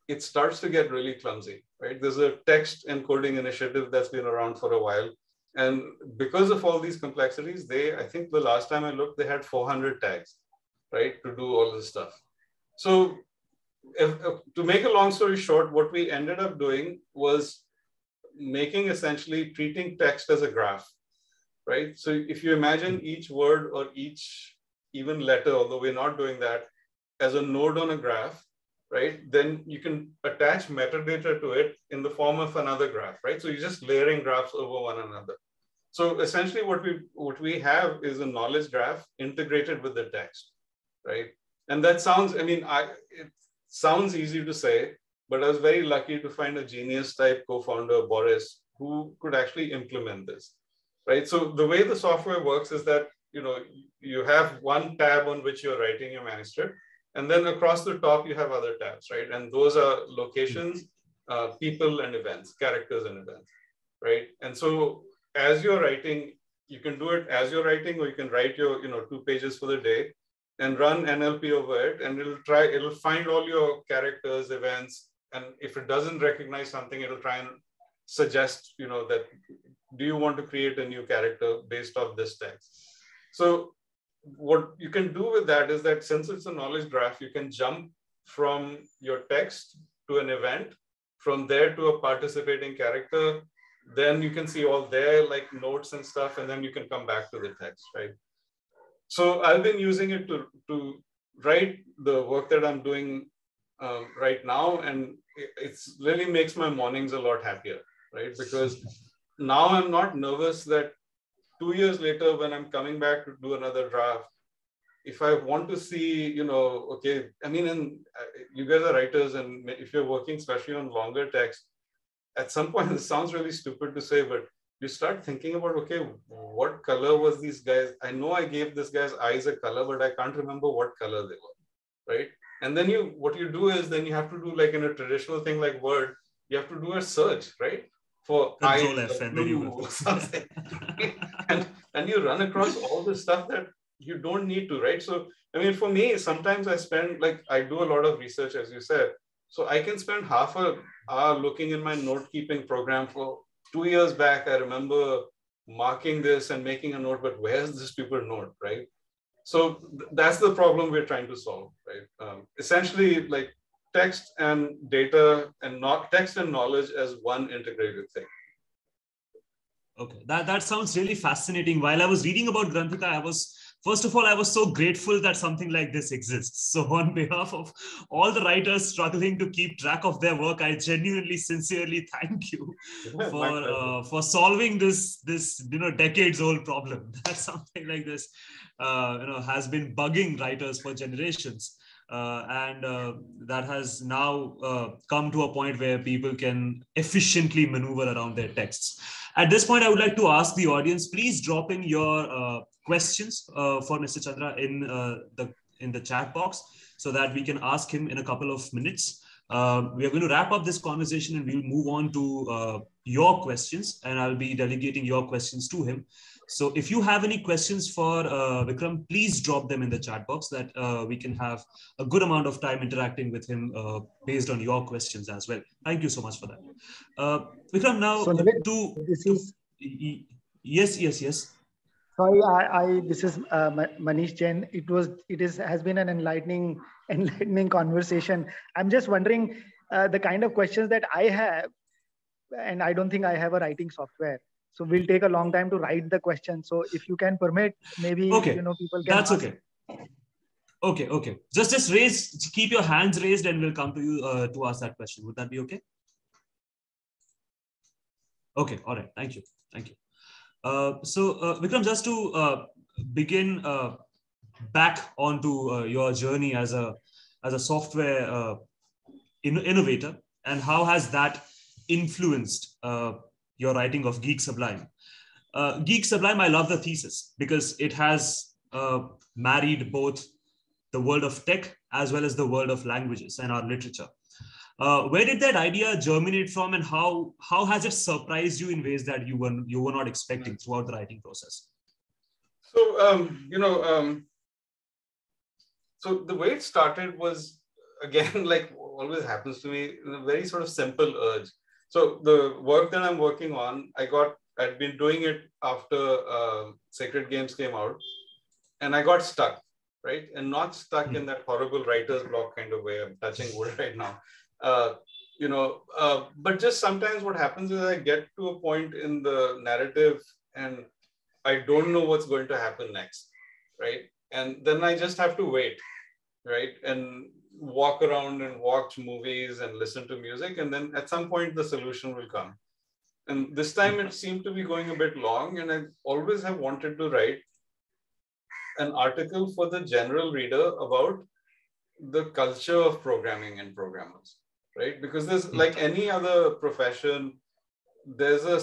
it starts to get really clumsy, right? There's a text encoding initiative that's been around for a while. And because of all these complexities, I think the last time I looked, they had 400 tags, right, to do all this stuff. So to make a long story short, what we ended up doing was essentially treating text as a graph, right? So if you imagine each word or each even letter, although we're not doing that, as a node on a graph, right? Then you can attach metadata to it in the form of another graph, right? So you're just layering graphs over one another. So essentially what we have is a knowledge graph integrated with the text, right? And that sounds, it sounds easy to say, but I was very lucky to find a genius type co-founder, Boris, who could actually implement this, right? So the way the software works is that, you have one tab on which you're writing your manuscript, and then across the top, you have other tabs, right? And those are locations, people and events, characters and events, right? And so as you're writing, you can do it as you're writing, or you can write your, 2 pages for the day and run NLP over it, and it'll find all your characters, events. And if it doesn't recognize something, it'll try and suggest, that do you want to create a new character based off this text? So what you can do with that is that since it's a knowledge graph, you can jump from your text to an event, from there to a participating character. Then you can see all their like notes and stuff, and then you can come back to the text, right? So I've been using it to write the work that I'm doing right now, and it's really makes my mornings a lot happier, right? Because now I'm not nervous that 2 years later, when I'm coming back to do another draft, if I want to see, you know, okay, I mean, you guys are writers, and if you're working especially on longer text, at some point, this sounds really stupid to say, but you start thinking about, okay, what color was these guys? I know I gave this guy's eyes a color, but I can't remember what color they were, right? And then what you do is then you have to do, like in a traditional thing like Word, you have to do a search, right? For Control eyes F, or and then you blue will. or something. and you run across all this stuff that you don't need to, right? So, I mean, for me, sometimes I spend, like, I do a lot of research, as you said. So I can spend half an hour looking in my note-keeping program for 2 years back. I remember marking this and making a note, but where's this paper note, right? So that's the problem we're trying to solve, right? Essentially, like text and data and not text and knowledge as one integrated thing. Okay, that sounds really fascinating. While I was reading about Granthika, first of all, I was so grateful that something like this exists. So on behalf of all the writers struggling to keep track of their work, I genuinely, sincerely thank you for solving this decades old problem. That something like this has been bugging writers for generations. And that has now come to a point where people can efficiently maneuver around their texts. At this point, I would like to ask the audience, please drop in your questions for Mr. Chandra in the chat box so that we can ask him in a couple of minutes. We are going to wrap up this conversation and we'll move on to your questions, and I'll be delegating your questions to him. So if you have any questions for Vikram, please drop them in the chat box that we can have a good amount of time interacting with him based on your questions as well. Thank you so much for that. Vikram, now yes. Sorry, this is Manish Jain. Has been an enlightening conversation. I'm just wondering the kind of questions that I have, and I don't think I have a writing software. So we'll take a long time to write the question. So if you can permit, maybe people can. That's ask. Okay. Okay. Just keep your hands raised, and we'll come to you to ask that question. Would that be okay? Okay. All right. Thank you. So Vikram, just to begin back onto your journey as a software innovator, and how has that influenced your writing of Geek Sublime? Geek Sublime, I love the thesis because it has married both the world of tech as well as the world of languages and our literature. Where did that idea germinate from, and how has it surprised you in ways that you were not expecting throughout the writing process? So so the way it started was, again, like always happens to me, a very sort of simple urge. So the work that I'm working on, I'd been doing it after Sacred Games came out, and I got stuck, right? And not stuck in that horrible writer's block kind of way. I'm touching wood right now. But just sometimes what happens is I get to a point in the narrative and I don't know what's going to happen next, right? And then I just have to wait, right? And walk around and watch movies and listen to music. And then at some point, the solution will come. And this time it seemed to be going a bit long, and I always have wanted to write an article for the general reader about the culture of programming and programmers, right? Because there's, like any other profession, there's a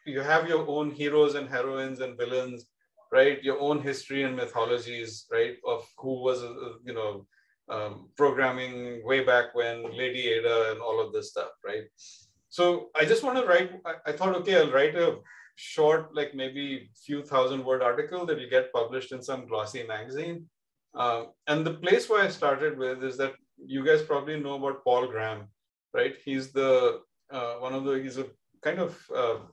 you have your own heroes and heroines and villains, right? Your own history and mythologies, right? Of who was, programming way back when, Lady Ada and all of this stuff, right? So I just want to write, I thought, okay, I'll write a short, like maybe few thousand-word article that will get published in some glossy magazine. And the place where I started with is that you guys probably know about Paul Graham, right? He's he's a kind of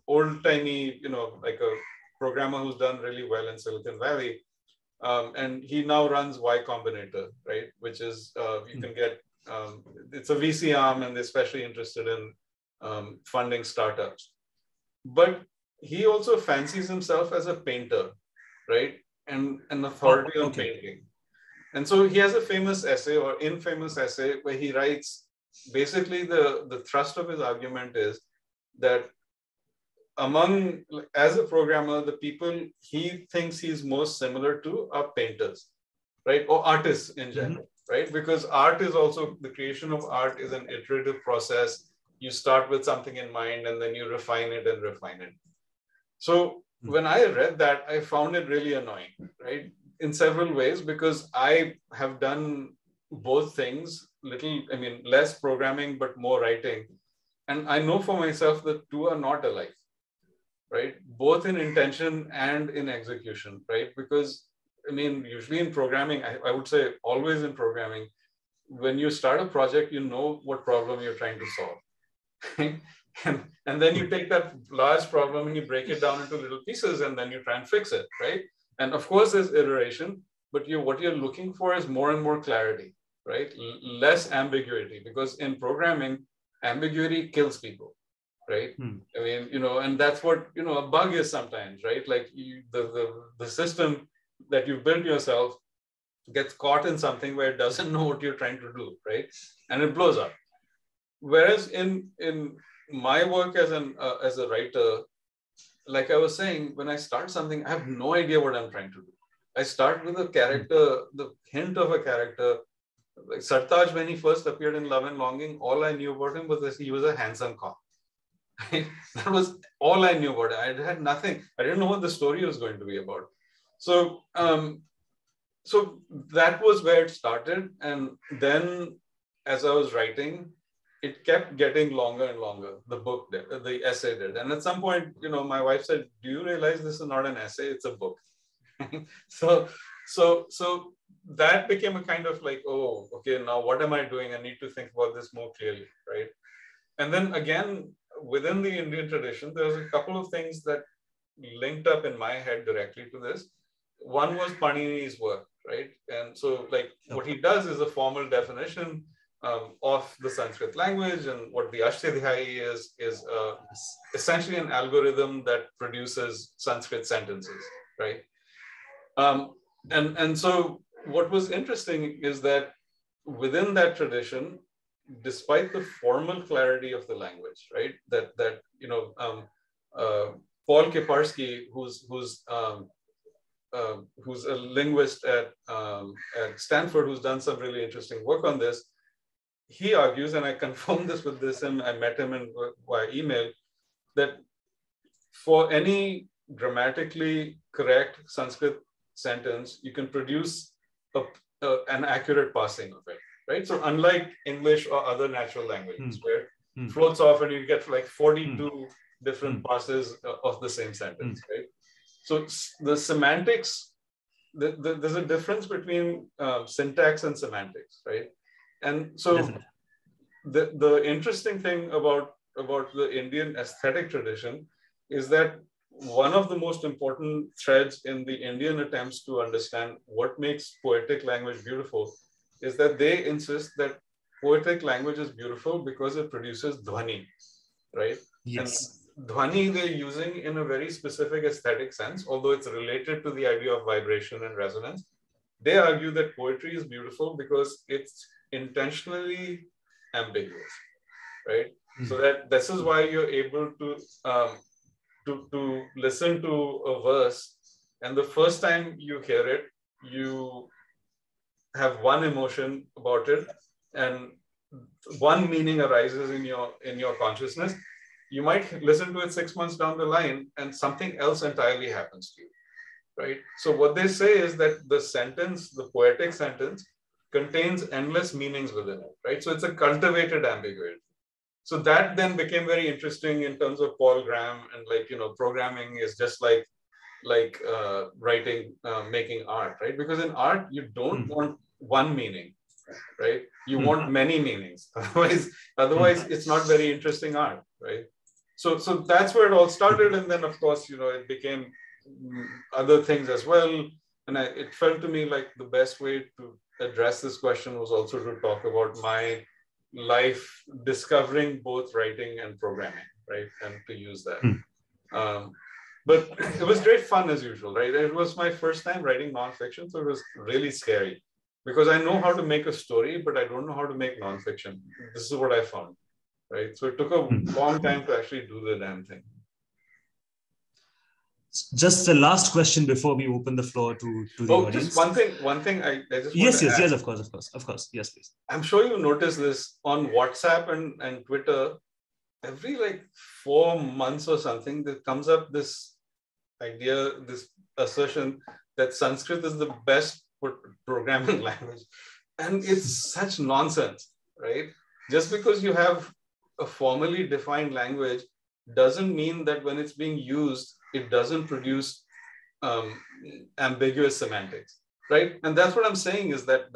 old-timey, like a programmer who's done really well in Silicon Valley. And he now runs Y Combinator, right? Which is, you can get, it's a VC arm, and they're especially interested in funding startups. But he also fancies himself as a painter, right? And an authority on painting. And so he has a famous essay or infamous essay where he writes, basically the thrust of his argument is that as a programmer, the people he thinks he's most similar to are painters, right? Or artists in general, right? Because art is also, the creation of art is an iterative process. You start with something in mind and then you refine it and refine it. So when I read that, I found it really annoying, right? In several ways, because I have done both things, less programming, but more writing. And I know for myself that two are not alike, right? Both in intention and in execution, right? Because usually in programming, I would say always in programming, when you start a project, you know what problem you're trying to solve. And then you take that large problem and you break it down into little pieces and then you try and fix it, right? And of course, there's iteration, but what you're looking for is more and more clarity, right? Less ambiguity, because in programming, ambiguity kills people, right? And that's what, a bug is sometimes, right? Like the system that you've built yourself gets caught in something where it doesn't know what you're trying to do, right? And it blows up. Whereas in my work as a writer, like I was saying, when I start something, I have no idea what I'm trying to do. I start with a character, the hint of a character. Like Sartaj, when he first appeared in Love and Longing, all I knew about him was that he was a handsome cop. That was all I knew about it. I had nothing. I didn't know what the story was going to be about. So, so that was where it started. And then as I was writing, it kept getting longer and longer. The book did, the essay did. And at some point, my wife said, do you realize this is not an essay, it's a book? So that became a kind of like, oh, okay, now what am I doing? I need to think about this more clearly, right? And then again, within the Indian tradition, there was a couple of things that linked up in my head directly to this. One was Panini's work, right? And so like what he does is a formal definition of the Sanskrit language, and what the Ashtadhyayi is essentially an algorithm that produces Sanskrit sentences, right? And so what was interesting is that within that tradition, despite the formal clarity of the language, right? Paul Kiparsky, who's a linguist at Stanford, who's done some really interesting work on this, he argues, and I confirmed this with this, and I met him via email, that for any grammatically correct Sanskrit sentence, you can produce an accurate parsing of it, right? So unlike English or other natural languages, where it floats off and you get like 42 different passes of the same sentence, right? So the semantics, there's a difference between syntax and semantics, right? And so the interesting thing about the Indian aesthetic tradition is that one of the most important threads in the Indian attempts to understand what makes poetic language beautiful is that they insist that poetic language is beautiful because it produces dhwani, right? Yes. And dhwani they're using in a very specific aesthetic sense, although it's related to the idea of vibration and resonance. They argue that poetry is beautiful because it's intentionally ambiguous, right? So that this is why you're able to listen to a verse, and the first time you hear it, you have one emotion about it, and one meaning arises in your consciousness. You might listen to it 6 months down the line, and something else entirely happens to you, right? So what they say is that the sentence, the poetic sentence, contains endless meanings within it, right? So it's a cultivated ambiguity. So that then became very interesting in terms of Paul Graham, and programming is just like writing, making art, right? Because in art, you don't want one meaning, right? You want many meanings. Otherwise, it's not very interesting art, right? So that's where it all started. And then of course, it became other things as well. And it felt to me like the best way to address this question was also to talk about my life discovering both writing and programming, right? And to use that. But it was great fun as usual, right? It was my first time writing nonfiction, so it was really scary because I know how to make a story, but I don't know how to make nonfiction. This is what I found, right? So it took a long time to actually do the damn thing. Just the last question before we open the floor to the audience. Just one thing I just yes, of course. Yes, please. I'm sure you noticed this on WhatsApp and Twitter. Every like 4 months or something, there comes up this idea, this assertion that Sanskrit is the best programming language. And it's such nonsense, right? Just because you have a formally defined language doesn't mean that when it's being used, it doesn't produce ambiguous semantics, right? And that's what I'm saying is that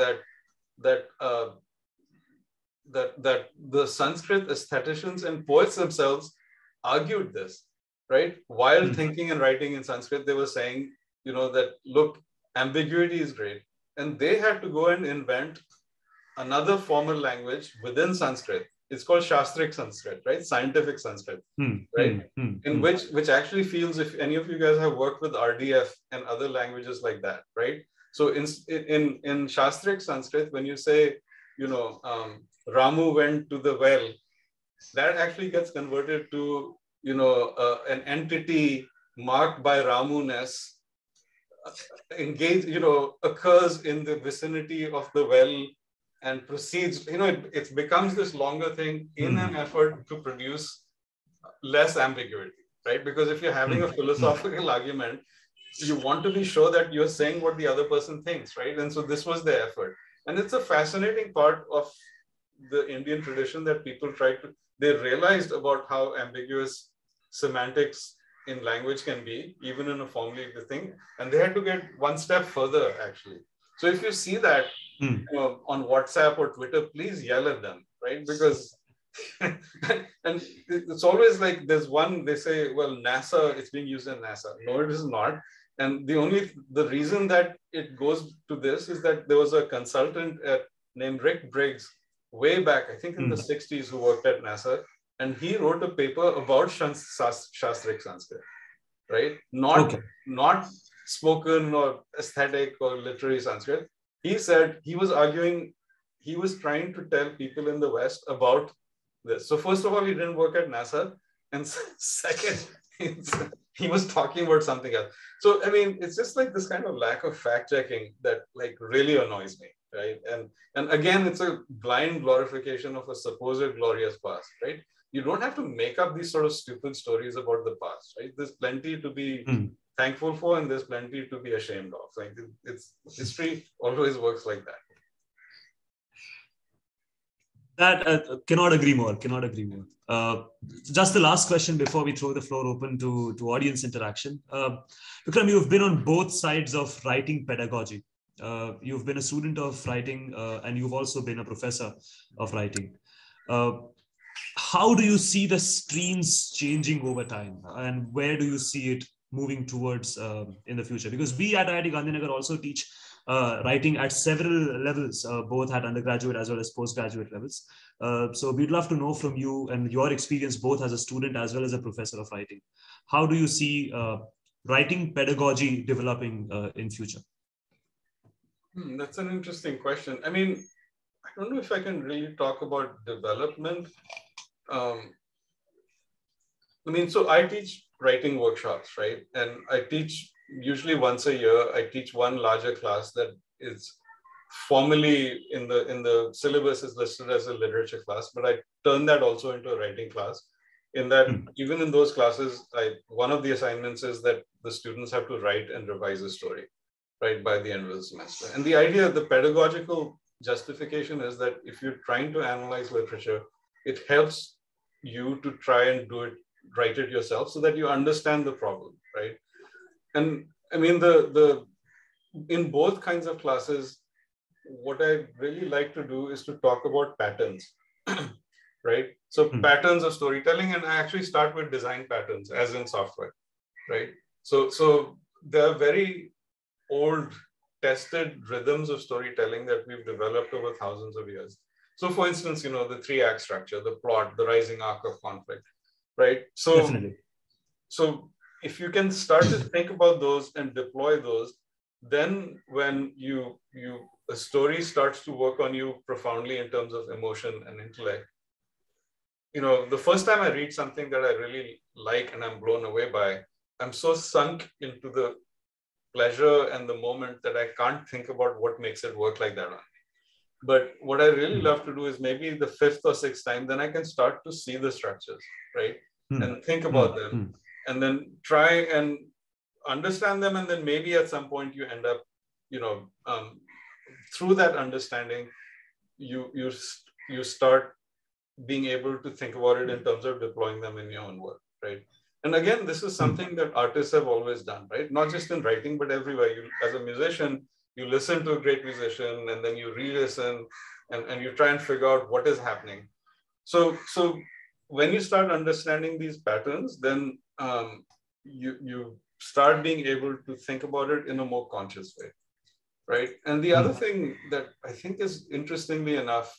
the Sanskrit aestheticians and poets themselves argued this, right? While thinking and writing in Sanskrit, they were saying, that look, ambiguity is great. And they had to go and invent another formal language within Sanskrit. It's called Shastric Sanskrit, right? Scientific Sanskrit, right? In which actually feels, if any of you guys have worked with RDF and other languages like that, right? So in Shastric Sanskrit, when you say, Ramu went to the well, that actually gets converted to, an entity marked by Ramu-ness, occurs in the vicinity of the well and proceeds, it becomes this longer thing in an effort to produce less ambiguity, right? Because if you're having a philosophical argument, you want to be sure that you're saying what the other person thinks, right? And so this was the effort. And it's a fascinating part of the Indian tradition that people they realized about how ambiguous semantics in language can be, even in a formally the thing. And they had to get one step further, actually. So if you see that on WhatsApp or Twitter, please yell at them, right? Because, and it's always like there's one, they say, well, NASA, it's being used in NASA. No, it is not. And the reason that it goes to this is that there was a consultant named Rick Briggs way back, I think in the 60s, who worked at NASA. And he wrote a paper about Shastric Sanskrit, right? Not spoken or aesthetic or literary Sanskrit. He said he was trying to tell people in the West about this. So first of all, he didn't work at NASA. And second, he was talking about something else. So, I mean, it's just like this kind of lack of fact checking that like really annoys me, right? And again, it's a blind glorification of a supposed glorious past, right? You don't have to make up these sort of stupid stories about the past, right? There's plenty to be thankful for, and there's plenty to be ashamed of. Like history always works like that. That cannot agree more. Just the last question before we throw the floor open to audience interaction. Vikram, you've been on both sides of writing pedagogy. You've been a student of writing and you've also been a professor of writing. How do you see the streams changing over time, and where do you see it moving towards in the future? Because we at IIT Gandhinagar also teach writing at several levels, both at undergraduate as well as postgraduate levels. So we'd love to know from you and your experience both as a student as well as a professor of writing. How do you see writing pedagogy developing in future? That's an interesting question. I mean, I don't know if I can really talk about development. So I teach writing workshops, right? And I teach usually once a year. I teach one larger class that is formally in the syllabus is listed as a literature class, but I turn that also into a writing class. In that, even in those classes, one of the assignments is that the students have to write and revise a story, right, by the end of the semester. And the idea, the pedagogical justification is that if you're trying to analyze literature, it helps you to try and write it yourself so that you understand the problem, right? And I mean, in both kinds of classes, what I really like to do is to talk about patterns, right? So patterns of storytelling, and I actually start with design patterns, as in software, right? So there are very old, tested rhythms of storytelling that we've developed over thousands of years. So for instance, the 3-act structure, the plot, the rising arc of conflict, right? So, definitely. So if you can start to think about those and deploy those, then when a story starts to work on you profoundly in terms of emotion and intellect, the first time I read something that I really like and I'm blown away by, I'm so sunk into the pleasure and the moment that I can't think about what makes it work like that on me. But what I really love to do is maybe the fifth or sixth time, then I can start to see the structures, right? And think about them, and then try and understand them. And then maybe at some point you end up, through that understanding, you start being able to think about it in terms of deploying them in your own work, right? And again, this is something that artists have always done, right? Not just in writing, but everywhere. You, as a musician, you listen to a great musician, and then you re-listen, and you try and figure out what is happening. So when you start understanding these patterns, then you start being able to think about it in a more conscious way, right? And the other thing that I think is, interestingly enough,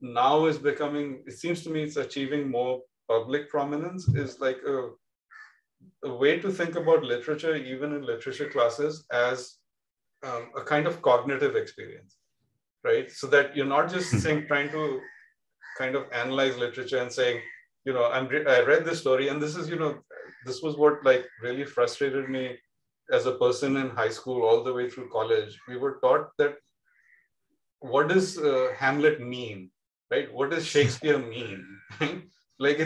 now is becoming, it seems to me it's achieving more public prominence, is like a way to think about literature, even in literature classes, as a kind of cognitive experience, right? So that you're not just trying to kind of analyze literature and saying, I read this story, and this is, this was what like really frustrated me as a person in high school all the way through college. We were taught that, what does Hamlet mean, right? What does Shakespeare mean? Like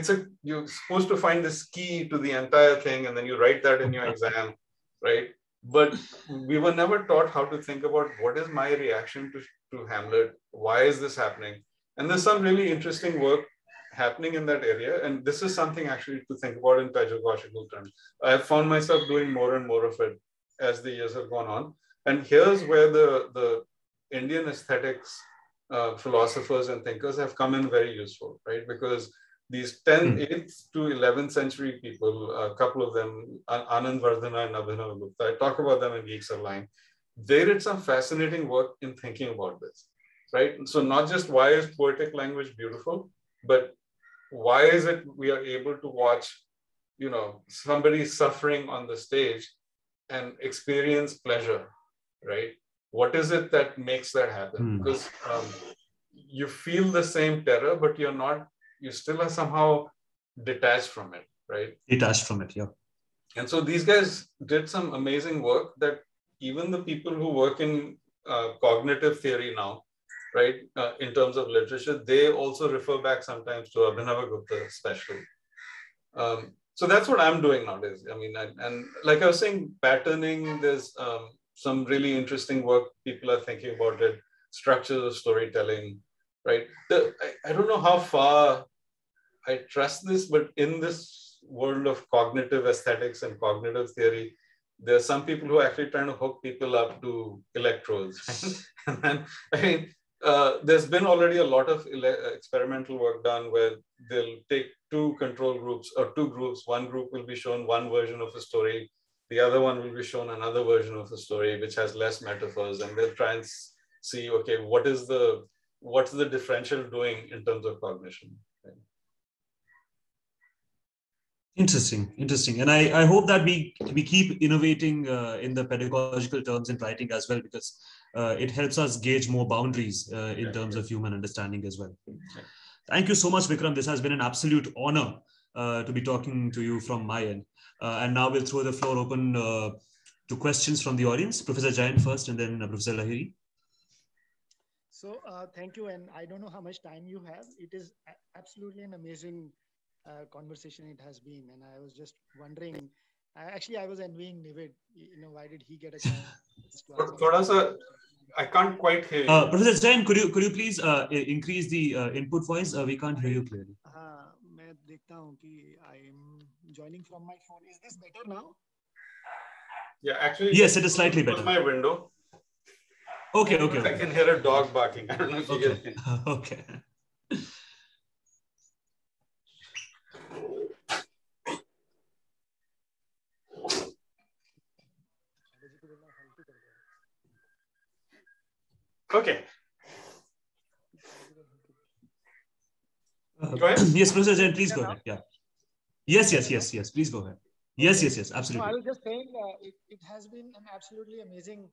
you're supposed to find this key to the entire thing, and then you write that in your exam, right? But we were never taught how to think about, what is my reaction to Hamlet? Why is this happening? And there's some really interesting work happening in that area. And this is something actually to think about in pedagogical terms. I've found myself doing more and more of it as the years have gone on. And here's where the Indian aesthetics philosophers and thinkers have come in very useful, right? Because these 8th to 11th century people, a couple of them, Anand Vardhana and Abhinav Gupta, I talk about them in Geek Sublime. They did some fascinating work in thinking about this, right? So not just why is poetic language beautiful, but why is it we are able to watch, somebody suffering on the stage and experience pleasure, right? What is it that makes that happen? Because you feel the same terror, but you still are somehow detached from it, right? Detached from it, yeah. And so these guys did some amazing work that even the people who work in cognitive theory now, right, in terms of literature, they also refer back sometimes to Abhinav Gupta especially. So that's what I'm doing nowadays. I mean, and like I was saying, patterning, there's some really interesting work people are thinking about it, structures of storytelling, right? I don't know how far I trust this, but in this world of cognitive aesthetics and cognitive theory, there are some people who are actually trying to hook people up to electrodes. Right? And then, there's been already a lot of experimental work done where they'll take two control groups or two groups. One group will be shown one version of a story. The other one will be shown another version of a story, which has less metaphors. And they'll try and see, okay, what's the differential doing in terms of cognition? Right? Interesting. And I hope that we keep innovating in the pedagogical terms in writing as well, because it helps us gauge more boundaries in terms of human understanding as well. Thank you so much, Vikram. This has been an absolute honor to be talking to you from my end. And now we'll throw the floor open to questions from the audience. Professor Jain first, and then Professor Lahiri. So thank you. And I don't know how much time you have. It is absolutely an amazing conversation it has been. And I was just wondering, I was envying Nivid. Why did he get a chance to ask? I can't quite hear you. Professor Jain, could you please increase the input voice? We can't hear you clearly. मैं देखता हूँ कि I am joining from my phone. Is this better now? Yeah, actually. Yes, it is slightly better. My window. Okay. I can hear a dog barking. I don't know if you get it. Okay. Okay. Go ahead. Yes, Professor Jain, please go ahead. Yeah. Yes. Please go ahead. Yes, absolutely. No, I was just saying it has been an absolutely amazing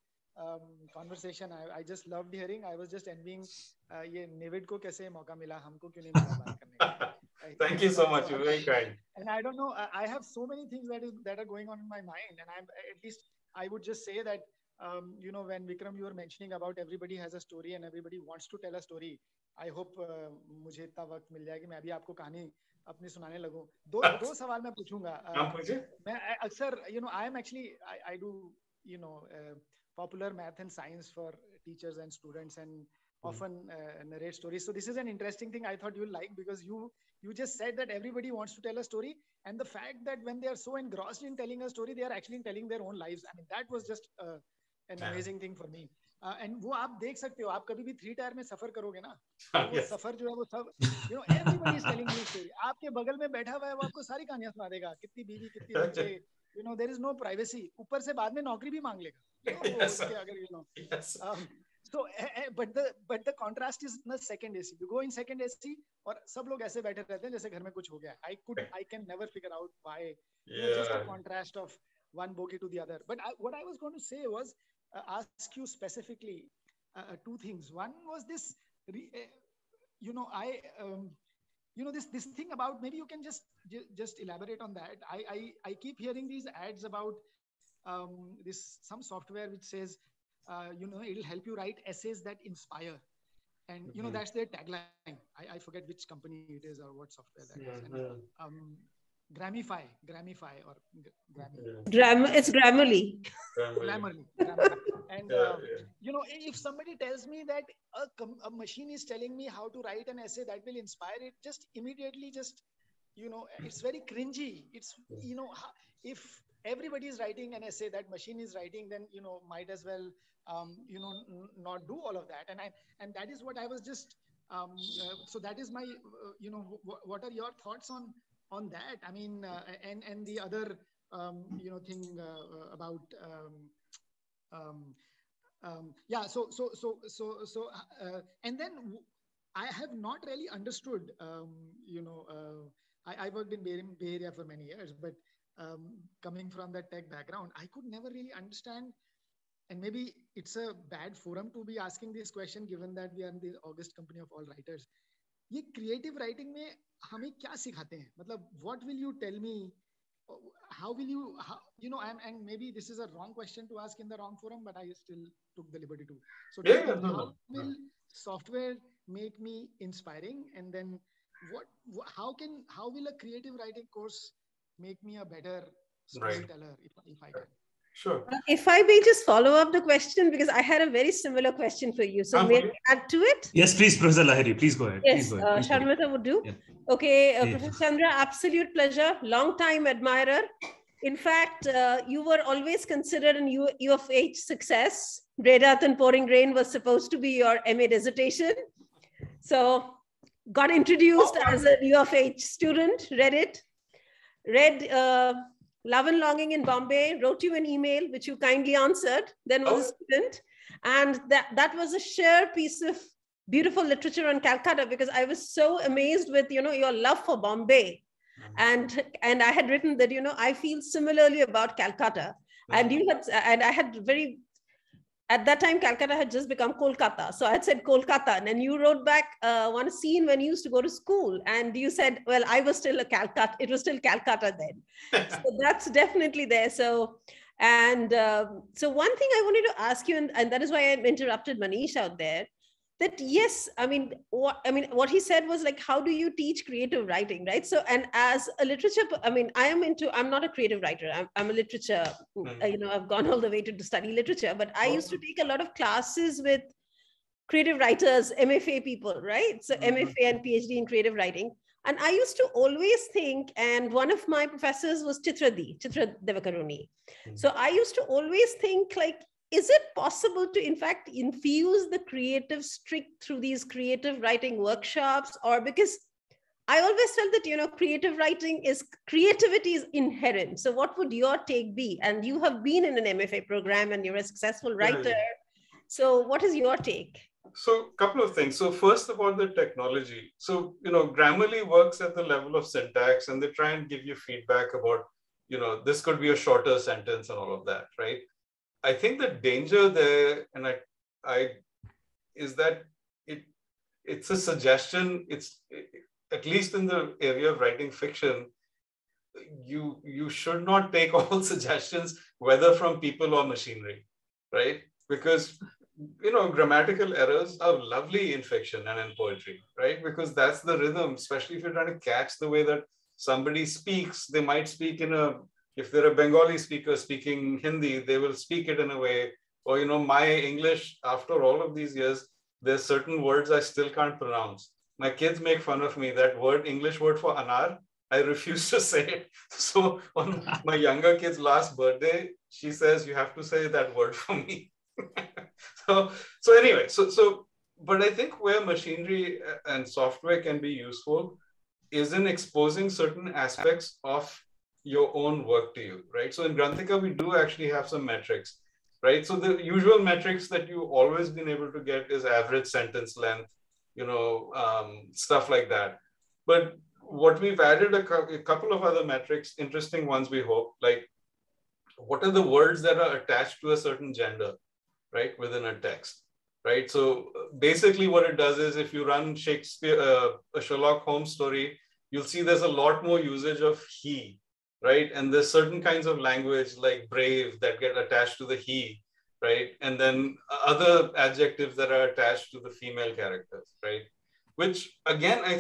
conversation. I just loved hearing. I was just envying ये Nivid को कैसे मौका मिला, हमको क्यों नहीं मिला बात करने का. Thank you so much. You're very kind. And I don't know, I have so many things that are going on in my mind. And I would just say that, when Vikram, you were mentioning about everybody has a story and everybody wants to tell a story. I hope मुझे इतना वक्त मिल जाए कि मैं अभी आपको कहानी अपनी सुनाने लगूं. दो सवाल मैं पूछूंगा. मैं अक्सर, I do, popular math and science for teachers and students, and often narrate stories. So this is an interesting thing I thought you'll like, because you just said that everybody wants to tell a story, and the fact that when they are so engrossed in telling a story, they are actually telling their own lives. I mean, that was just an amazing thing for me. And वो आप देख सकते हो, आप कभी भी 3 tyre में सफर करोगे ना, तो वो सफर जो है वो सब, everybody is telling you a story. आपके बगल में बैठा हुआ है, वो आपको सारी कहानियां सुना देगा, कितनी बीवी, कितनी बच्चे, there is no privacy. ऊपर से बाद में नौकरी भी मांग लेगा. उसके अगर so but the contrast is in the second AC. You go in second AC और सब लोग ऐसे बैठे रहते हैं जैसे घर में कुछ हो गया. I can never figure out why. Just a contrast of one bogie to the other. But what I was going to say was ask you specifically 2 things. One was this, this thing about, maybe you can just elaborate on that. I keep hearing these ads about some software which says, it'll help you write essays that inspire. And, that's their tagline. I forget which company it is or what software that is. And, Gramify or Grammy. It's Grammarly. Grammarly. And, if somebody tells me that a machine is telling me how to write an essay that will inspire, it just immediately it's very cringy. It's, if everybody is writing an essay that machine is writing, then, might as well, not do all of that. And that is what I was just, so that is my, what are your thoughts on that? I mean, and the other, thing about, and then I have not really understood, I worked in Bay Area for many years, but coming from that tech background, I could never really understand, and maybe it's a bad forum to be asking this question, given that we are in the August Company of All Writers. ये creative writing में हमें क्या सिखाते हैं? मतलब, what will you tell me? How will you, and maybe this is a wrong question to ask in the wrong forum, but I still took the liberty to. So how will software make me inspiring? And then how will a creative writing course make me a better storyteller, if I can? Sure. If I may just follow up the question, because I had a very similar question for you. So may I add to it? Yes, please, Professor Lahiri, please go ahead. Yes, please Sharmita would do. Yeah. Okay, Professor Chandra, absolute pleasure. Long time admirer. In fact, you were always considered an U of H success. Bredat and Pouring Rain was supposed to be your MA dissertation. So got introduced as a U of H student, read Love and Longing in Bombay, wrote you an email, which you kindly answered, then was a student. And that was a sheer piece of beautiful literature on Calcutta, because I was so amazed with, your love for Bombay. And I had written that, I feel similarly about Calcutta. And I had at that time, Calcutta had just become Kolkata. So I had said Kolkata. And then you wrote back one scene when you used to go to school. And you said, well, I was still Calcutta. It was still Calcutta then. So that's definitely there. So one thing I wanted to ask you, and that is why I interrupted Manish out there, that yes, what he said was like, how do you teach creative writing, right? So, and as a literature, I'm not a creative writer. I'm a literature, I've gone all the way to study literature, but I used to take a lot of classes with creative writers, MFA people, right? So MFA and PhD in creative writing. And I used to always think, and one of my professors was Chitra Devakaruni. So I used to always think like, is it possible to, in fact, infuse the creative streak through these creative writing workshops? Or because I always felt that, creativity is inherent. So what would your take be? And you have been in an MFA program and you're a successful writer. So what is your take? So a couple of things. So first about the technology. So, Grammarly works at the level of syntax, and they try and give you feedback about, this could be a shorter sentence and all of that, right? I think the danger there, and is that it's a suggestion. It's at least in the area of writing fiction, you should not take all suggestions, whether from people or machinery, right? Because grammatical errors are lovely in fiction and in poetry, right? Because that's the rhythm, especially if you're trying to catch the way that somebody speaks. They might speak if they're a Bengali speaker speaking Hindi, they will speak it in a way, or, my English, after all of these years, there's certain words I still can't pronounce. My kids make fun of me, that English word for anar, I refuse to say it. So on my younger kid's last birthday, she says, you have to say that word for me. So anyway, but I think where machinery and software can be useful is in exposing certain aspects of your own work to you, right? So in Granthika, we do actually have some metrics, right? So the usual metrics that you've always been able to get is average sentence length, stuff like that. But what we've added a couple of other metrics, interesting ones, we hope, like what are the words that are attached to a certain gender, right, within a text, right? So basically what it does is if you run Shakespeare, a Sherlock Holmes story, you'll see there's a lot more usage of he, right? And there's certain kinds of language like brave that get attached to the he, right? And then other adjectives that are attached to the female characters, right? Which again, I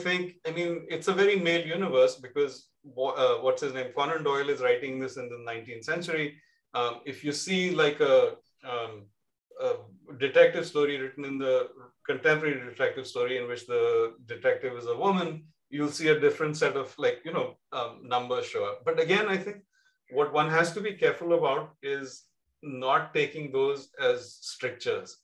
mean, it's a very male universe because what's his name? Conan Doyle is writing this in the 19th century. If you see like a detective story written in the contemporary detective story in which the detective is a woman, you'll see a different set of numbers show up. But again, I think what one has to be careful about is not taking those as strictures,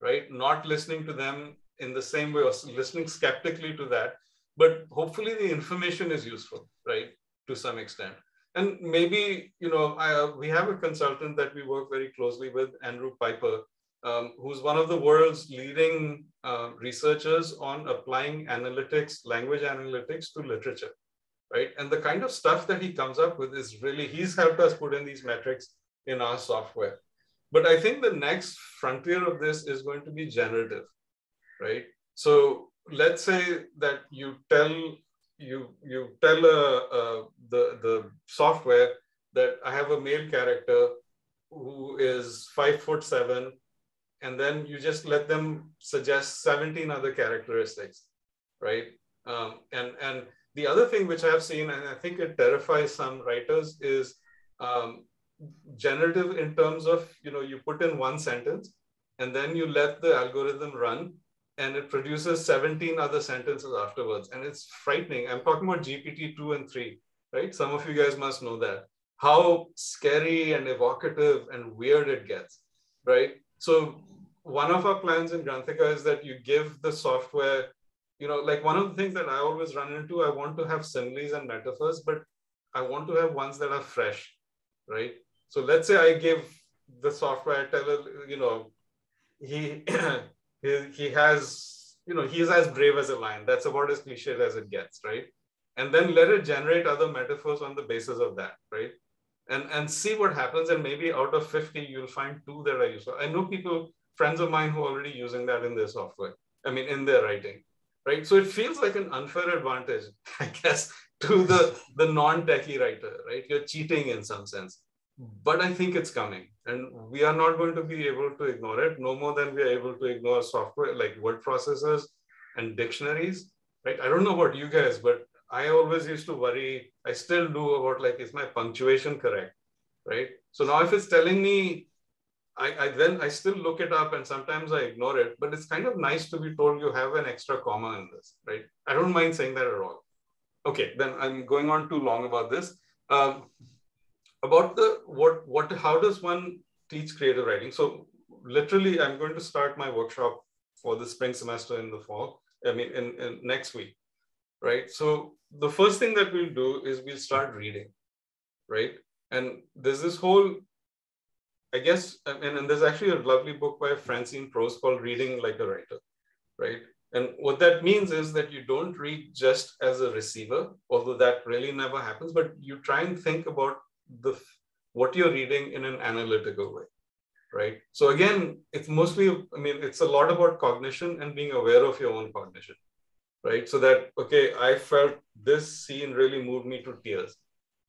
right? Not listening to them in the same way or listening skeptically to that, but hopefully the information is useful, right? To some extent. And maybe, we have a consultant that we work very closely with, Andrew Piper, who's one of the world's leading researchers on applying analytics, language analytics to literature, right? And the kind of stuff that he comes up with is really, he's helped us put in these metrics in our software. But I think the next frontier of this is going to be generative, right? So let's say that you tell the software that I have a male character who is 5'7", and then you just let them suggest 17 other characteristics, right? And the other thing which I have seen, and I think it terrifies some writers, is generative in terms of, you put in one sentence and then you let the algorithm run and it produces 17 other sentences afterwards. And it's frightening. I'm talking about GPT-2 and 3, right? Some of you guys must know that. How scary and evocative and weird it gets, right? So one of our plans in Granthika is that you give the software, like one of the things that I always run into, I want to have similes and metaphors, but I want to have ones that are fresh, right? So let's say I give the software, tell it, he has, he's as brave as a lion. That's about as cliched as it gets, right? And then let it generate other metaphors on the basis of that, right? And see what happens. And maybe out of 50, you'll find 2 that are useful. I know people, friends of mine who are already using that in their software, in their writing, right? So it feels like an unfair advantage, I guess, to the non-techie writer, right? You're cheating in some sense. But I think it's coming, and we are not going to be able to ignore it, no more than we are able to ignore software like word processors and dictionaries, right? I don't know about you guys, but I always used to worry, I still do, about like, is my punctuation correct, right? So now if it's telling me, then I still look it up and sometimes I ignore it, but it's kind of nice to be told you have an extra comma in this, right? I don't mind saying that at all. Okay, then I'm going on too long about this. About how does one teach creative writing? So literally, I'm going to start my workshop for the spring semester in the fall, in next week, right? So the first thing that we'll do is we'll start reading, right? And there's this whole, I guess, and there's actually a lovely book by Francine Prose called Reading Like a Writer, right? And what that means is that you don't read just as a receiver, although that really never happens, but you try and think about what you're reading in an analytical way, right? So again, it's mostly, it's a lot about cognition and being aware of your own cognition, right? So that, okay, I felt this scene really moved me to tears.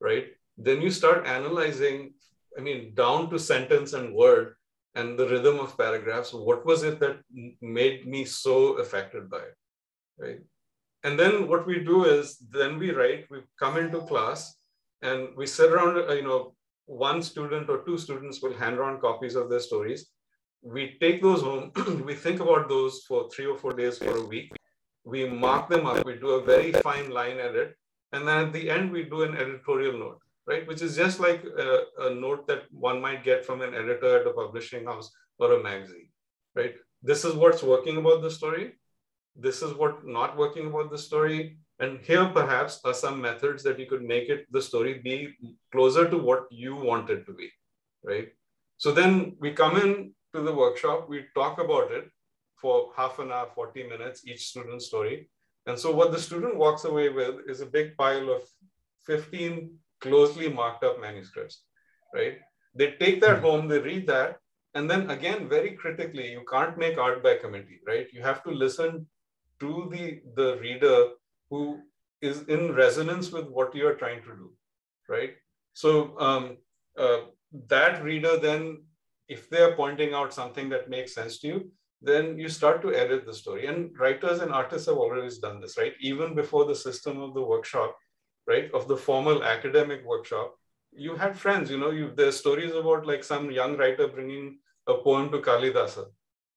right? Then you start analyzing, I mean, down to sentence and word and the rhythm of paragraphs. What was it that made me so affected by it, right? And then what we do is then we write, we come into class and we sit around, one student or two students will hand around copies of their stories. We take those home, we think about those for 3 or 4 days for a week. We mark them up, we do a very fine line edit. And then at the end, we do an editorial note, right? Which is just like a note that one might get from an editor at a publishing house or a magazine, right? This is what's working about the story. This is what not working about the story. And here perhaps are some methods that you could make the story be closer to what you want it to be, right? So then we come in to the workshop, we talk about it for half an hour, 40 minutes, each student's story. And so what the student walks away with is a big pile of 15 closely marked up manuscripts, right? They take that home, they read that, and then again, very critically, you can't make art by committee, right? You have to listen to the reader who is in resonance with what you're trying to do, right? So that reader then, if they're pointing out something that makes sense to you, then you start to edit the story. And writers and artists have always done this, right? Even before the system of the workshop, right? Of the formal academic workshop, you had friends, there's stories about like some young writer bringing a poem to Kalidasa,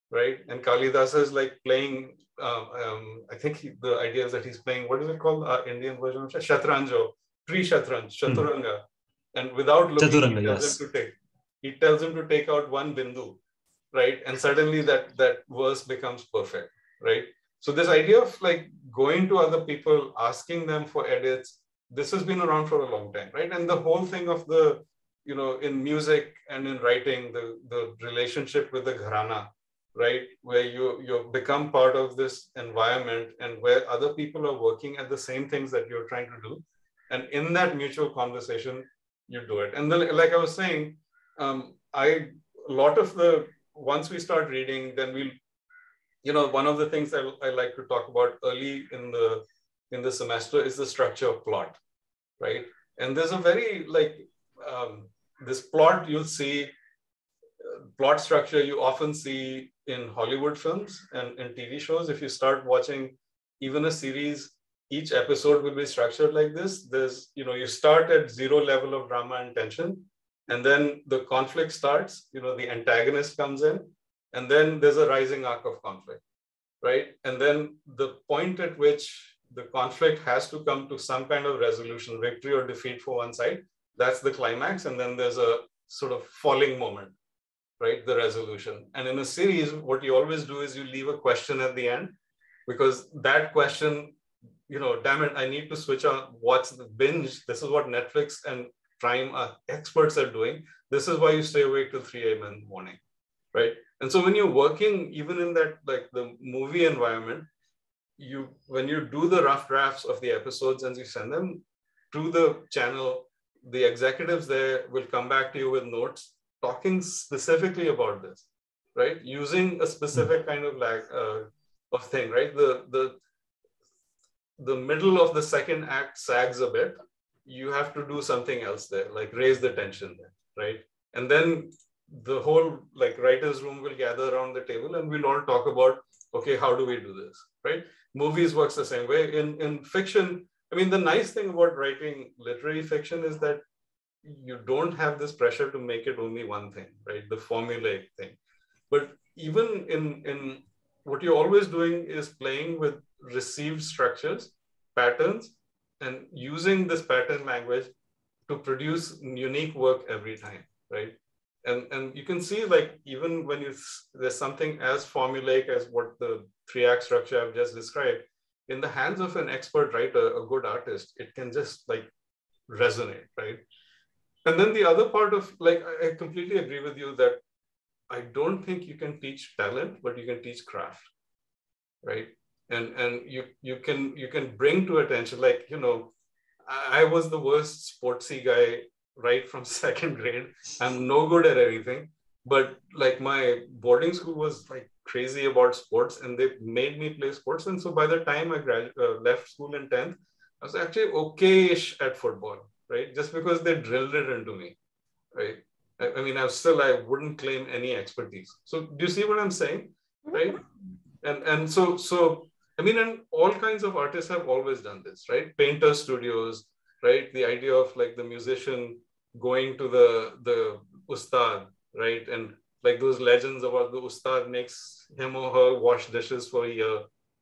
right? And Kalidasa is like playing, I think the idea is that he's playing, what is it called? Indian version of Shatranjo, pre-Shatranj, Chaturanga. And without looking, Chaturanga, he tells him to take out one bindu, right? And suddenly that verse becomes perfect, right? So this idea of like going to other people, asking them for edits, this has been around for a long time, right? And the whole thing of the, in music and in writing, the relationship with the gharana, right? Where you become part of this environment and where other people are working at the same things that you're trying to do. And in that mutual conversation, you do it. And then, like I was saying, once we start reading, then one of the things that I like to talk about early in the semester is the structure of plot, right? And there's a very this plot you'll see, plot structure you often see in Hollywood films and in TV shows. If you start watching even a series, each episode will be structured like this. There's, you start at 0 level of drama and tension, and then the conflict starts, the antagonist comes in, and then there's a rising arc of conflict, right? And then the point at which the conflict has to come to some kind of resolution, victory or defeat for one side, that's the climax. And then there's a sort of falling moment, right? The resolution. And in a series, what you always do is you leave a question at the end, because that question, damn it, I need to switch on, watch the binge. This is what Netflix and Prime experts are doing. This is why you stay awake till 3 a.m. in the morning, right? And so when you're working, even in that, like the movie environment, when you do the rough drafts of the episodes and you send them to the channel, the executives there will come back to you with notes talking specifically about this, right? Using a specific kind of of thing, right? The middle of the second act sags a bit. You have to do something else there, like raise the tension there, right? And then the whole writer's room will gather around the table and we'll all talk about, okay, how do we do this, right? Movies works the same way. In fiction, I mean, the nice thing about writing literary fiction is that you don't have this pressure to make it only one thing, right? The formulaic thing. But even in what you're always doing is playing with received structures, patterns, and using this pattern language to produce unique work every time, right? And you can see, even when there's something as formulaic as what the 3-act structure I've just described, in the hands of an expert writer, a good artist, it can just resonate, right? And then the other part of, I completely agree with you that I don't think you can teach talent, but you can teach craft, right? And you can bring to attention, I was the worst sportsy guy right from second grade. I'm no good at anything, but my boarding school was crazy about sports, and they made me play sports. And so by the time I left school in 10th, I was actually okay-ish at football, right? Just because they drilled it into me, right? I mean, I wouldn't claim any expertise. So do you see what I'm saying, right? And so I mean, and all kinds of artists have always done this, right? Painter studios, right? The idea of like the musician going to the ustad, right? And like those legends about the ustad makes him or her wash dishes for a year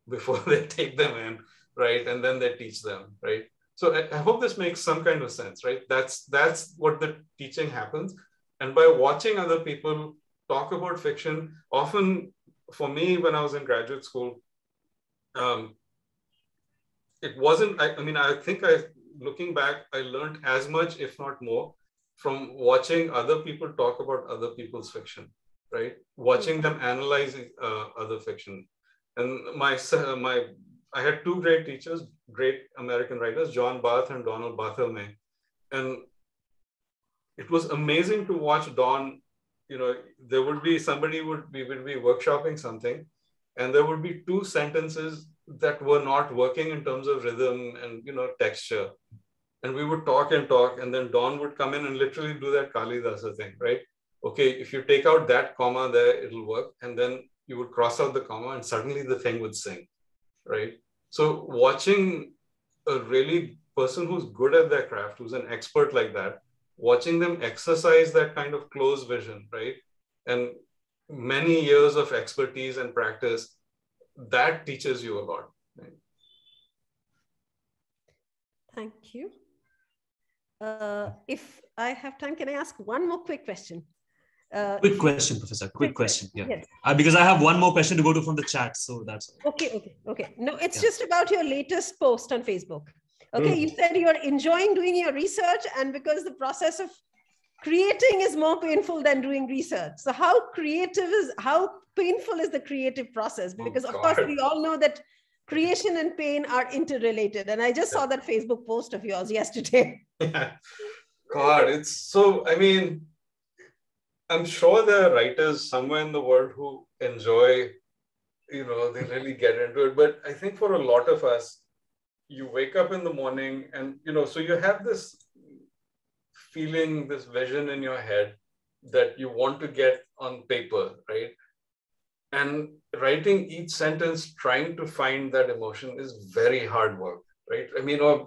before they take them in, right? And then they teach them, right? So I hope this makes some kind of sense, right? That's what the teaching happens. And by watching other people talk about fiction, often for me, when I was in graduate school, it wasn't, I think looking back, I learned as much, if not more, from watching other people talk about other people's fiction, right? Watching them analyzing other fiction. And I had two great teachers, great American writers, John Barth and Donald Barthelme. And it was amazing to watch Don. There would be we would be workshopping something, and there would be two sentences that were not working in terms of rhythm and texture. And we would talk and talk, and then Don would come in and literally do that Kalidasa thing, right? Okay, if you take out that comma there, it'll work. And then you would cross out the comma and suddenly the thing would sing, right? So watching a really person who's good at their craft, who's an expert like that, watching them exercise that kind of close vision, right? And many years of expertise and practice, that teaches you a lot. Right? Thank you. If I have time, can I ask one more quick question? Quick question, Professor. Quick question. Yeah. Yes. Because I have one more question to go to from the chat. So that's okay. No, it's just about your latest post on Facebook. Okay, you said you're enjoying doing your research, and because the process of creating is more painful than doing research. So how painful is the creative process? Because of course we all know that creation and pain are interrelated. And I just saw that Facebook post of yours yesterday. God, it's so, I'm sure there are writers somewhere in the world who enjoy, they really get into it. But I think for a lot of us, you wake up in the morning and, so you have this feeling, this vision in your head that you want to get on paper, right? And writing each sentence, trying to find that emotion is very hard work, right?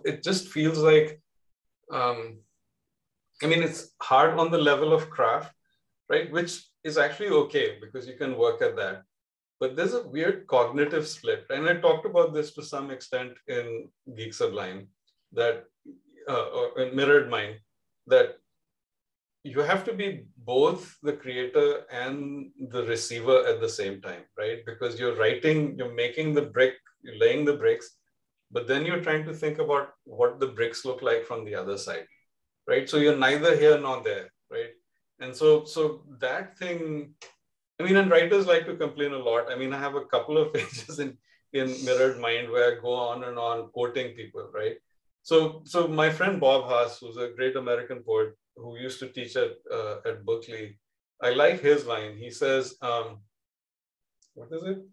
It just feels like, it's hard on the level of craft, right? Which is actually okay because you can work at that. But there's a weird cognitive split. And I talked about this to some extent in Geek Sublime, that, or in Mirrored Mind, that you have to be both the creator and the receiver at the same time, right? Because you're writing, you're making the brick, you're laying the bricks, but then you're trying to think about what the bricks look like from the other side, right? So you're neither here nor there, right? And so that thing, and writers like to complain a lot. I have a couple of pages in Mirrored Mind where I go on and on quoting people, right? So my friend Bob Haas, who's a great American poet who used to teach at Berkeley, I like his line. He says, what is it?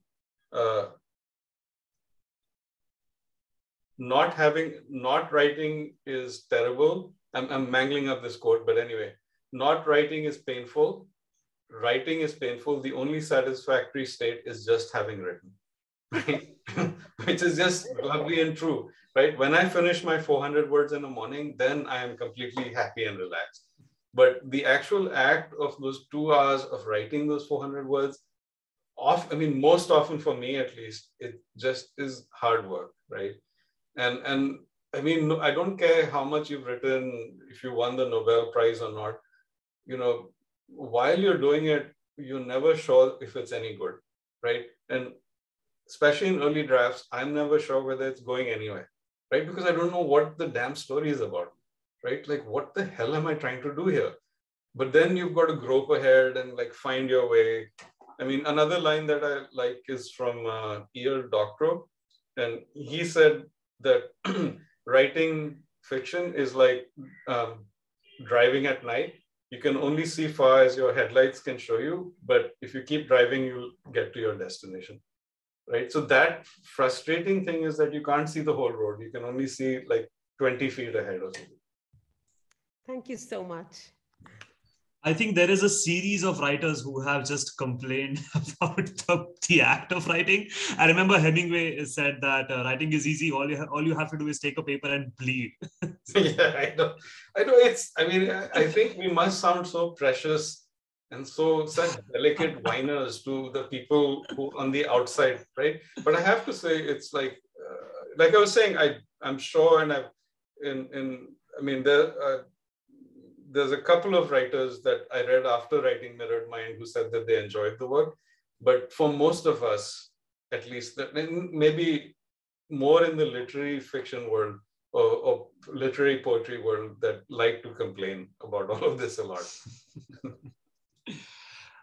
Not writing is terrible. I'm mangling up this quote, but anyway, not writing is painful. Writing is painful. The only satisfactory state is just having written, right? Which is just lovely and true, right? When I finish my 400 words in the morning, then I am completely happy and relaxed. But the actual act of those 2 hours of writing those 400 words, most often for me at least, it just is hard work, right? And I don't care how much you've written, if you won the Nobel Prize or not, while you're doing it, you're never sure if it's any good, right? And especially in early drafts, I'm never sure whether it's going anywhere, right? Because I don't know what the damn story is about, right? Like, what the hell am I trying to do here? But then you've got to grope ahead and like find your way. Another line that I like is from E.L. Doctorow, and he said that writing fiction is like driving at night. You can only see far as your headlights can show you, but if you keep driving, you'll get to your destination, right? So that frustrating thing is that you can't see the whole road. You can only see like 20 feet ahead or something. Thank you so much. I think there is a series of writers who have just complained about the act of writing. I remember Hemingway said that writing is easy. All you have to do is take a paper and bleed. Yeah, I know. I mean, I think we must sound so precious and such delicate whiners to the people who on the outside, right? But I have to say, it's like I was saying, I'm sure, and I mean, there's a couple of writers that I read after writing Mirrored Mind who said that they enjoyed the work. But for most of us, at least, maybe more in the literary fiction world or literary poetry world, that like to complain about all of this a lot.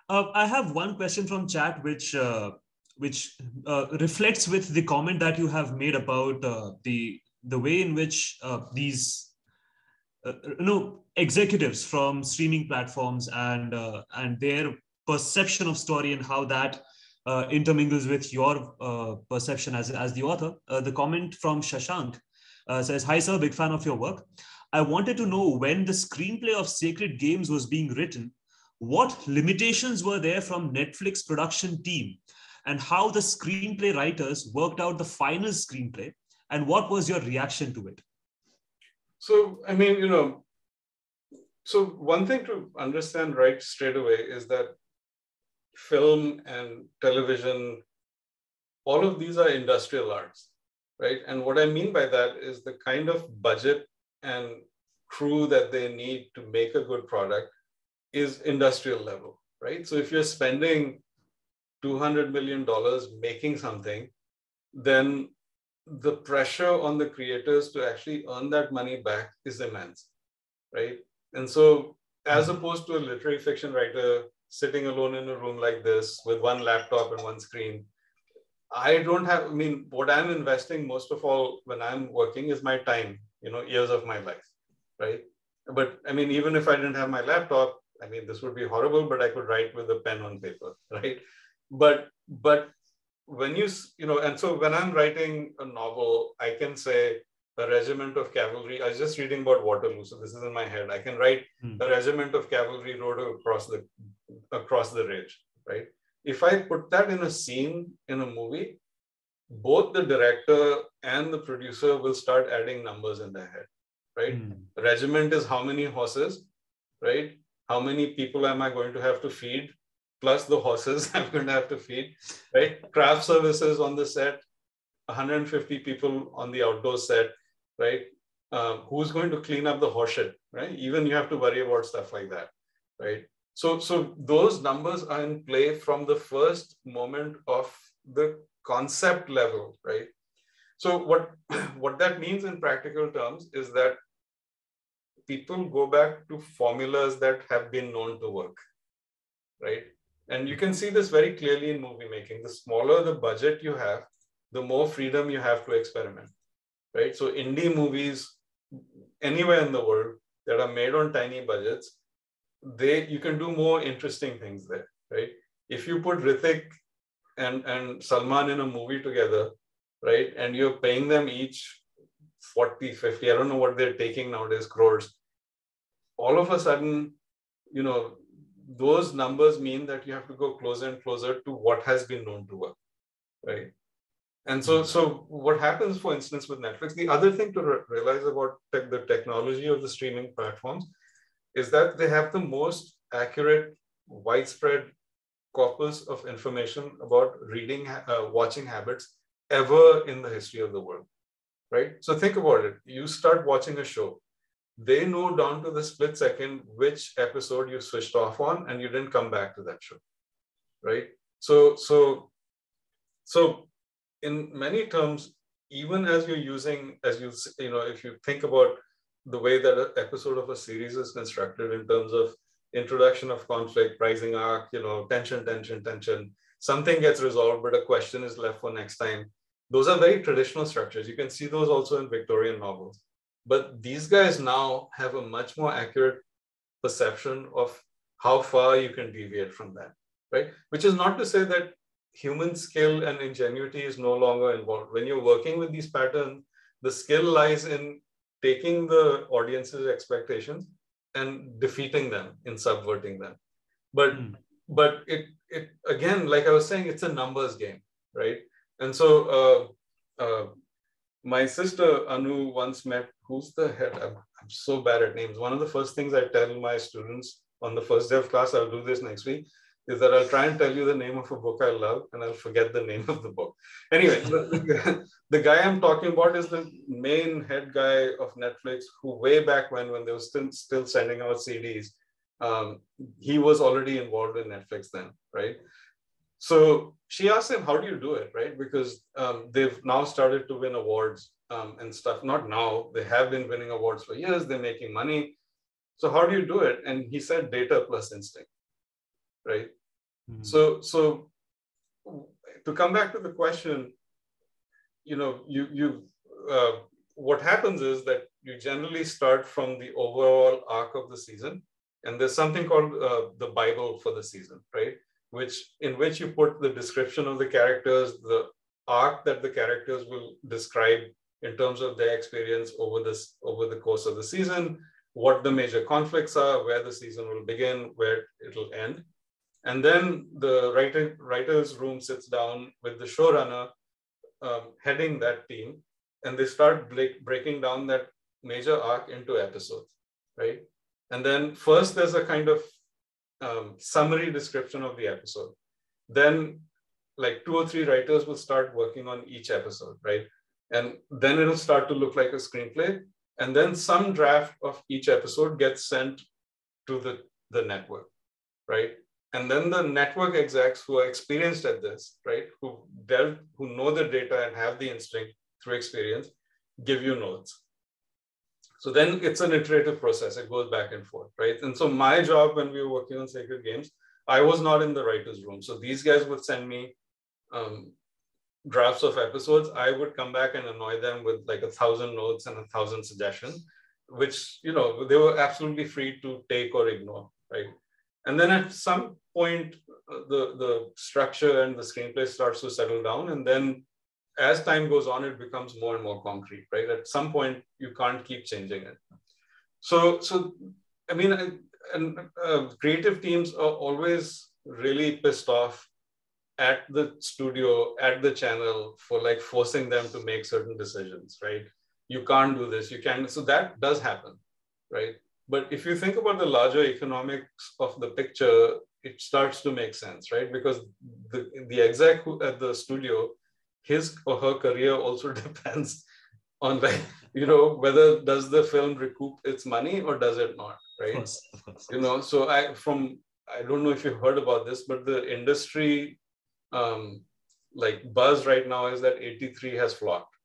I have one question from chat, which reflects with the comment that you have made about the way in which these executives from streaming platforms and their perception of story and how that intermingles with your perception as the author. The comment from Shashank says, "Hi sir, big fan of your work. I wanted to know, when the screenplay of Sacred Games was being written, what limitations were there from Netflix production team, and how the screenplay writers worked out the final screenplay, and what was your reaction to it?" So, I mean, so one thing to understand right straight away is that film and television, all of these are industrial arts, right? And what I mean by that is the kind of budget and crew that they need to make a good product is industrial level, right? So if you're spending $200 million making something, then the pressure on the creators to actually earn that money back is immense, right? And so as opposed to a literary fiction writer sitting alone in a room like this with one laptop and one screen, I mean, what I'm investing most of all when I'm working is my time, years of my life, right? But I mean, even if I didn't have my laptop, I mean, this would be horrible, but I could write with a pen on paper, right? But when and so when I'm writing a novel, I can say a regiment of cavalry. I was just reading about Waterloo, so this is in my head. I can write a regiment of cavalry rode across the ridge, right? If I put that in a scene in a movie, both the director and the producer will start adding numbers in their head, right? Regiment is how many horses, right? How many people am I going to have to feed? Plus the horses I'm going to have to feed, right? Craft services on the set, 150 people on the outdoor set, right? Who's going to clean up the horse shit, right? Even you have to worry about stuff like that, right? So those numbers are in play from the first moment of the concept level, right? So what that means in practical terms is that people go back to formulas that have been known to work, right? And you can see this very clearly in movie making. The smaller the budget you have, the more freedom you have to experiment, right? So indie movies anywhere in the world that are made on tiny budgets, you can do more interesting things there, right? If you put Hrithik and Salman in a movie together, right, and you're paying them each 40, 50, I don't know what they're taking nowadays, crores, all of a sudden, those numbers mean that you have to go closer and closer to what has been known to work, right? And so what happens, for instance, with Netflix, the other thing to realize about the technology of the streaming platforms is that they have the most accurate, widespread corpus of information about reading, watching habits ever in the history of the world, right? So think about it. You start watching a show. They know down to the split second which episode you switched off on and you didn't come back to that show, right? So in many terms, even as you're using, if you think about the way that an episode of a series is constructed in terms of introduction of conflict, rising arc, tension, something gets resolved, but a question is left for next time. Those are very traditional structures. You can see those also in Victorian novels. But these guys now have a much more accurate perception of how far you can deviate from that, right? Which is not to say that human skill and ingenuity is no longer involved. When you're working with these patterns, the skill lies in taking the audience's expectations and defeating them in subverting them. But it again, like I was saying, it's a numbers game, right? And so my sister Anu once met, who's the head? I'm so bad at names. One of the first things I tell my students on the first day of class, I'll do this next week, is that I'll try and tell you the name of a book I love and I'll forget the name of the book. Anyway, the guy I'm talking about is the main head guy of Netflix, who way back when they were still sending out CDs, he was already involved in Netflix then, right? So she asked him, how do you do it, right? Because they've now started to win awards and stuff. Not now, they have been winning awards for years, they're making money. So how do you do it? And he said data plus instinct, right? So to come back to the question, what happens is that you generally start from the overall arc of the season, and there's something called the Bible for the season, right? In which you put the description of the characters, the arc that the characters will describe in terms of their experience over the course of the season, what the major conflicts are, where the season will begin, where it'll end. And then the writer's room sits down with the showrunner heading that team, and they start breaking down that major arc into episodes, right? And then first there's a kind of summary description of the episode. Then like 2 or 3 writers will start working on each episode, right? And then it'll start to look like a screenplay. And then some draft of each episode gets sent to the network, right? And then the network execs who are experienced at this, right, who know the data and have the instinct through experience, give you notes. So then it's an iterative process. It goes back and forth, right? And so my job when we were working on Sacred Games, I was not in the writer's room. So these guys would send me drafts of episodes. I would come back and annoy them with like 1,000 notes and 1,000 suggestions, which, they were absolutely free to take or ignore, right? And then at some point, the structure and the screenplay starts to settle down. And then as time goes on, it becomes more and more concrete, right? At some point, you can't keep changing it. So I mean, creative teams are always really pissed off at the studio, at the channel for like forcing them to make certain decisions, right? You can't do this, you can't. So that does happen, right? But if you think about the larger economics of the picture, it starts to make sense, right? Because the exec at the studio, his or her career also depends on like, whether does the film recoup its money or does it not, right? Of course. So I don't know if you've heard about this, but the industry like buzz right now is that 83 has flopped,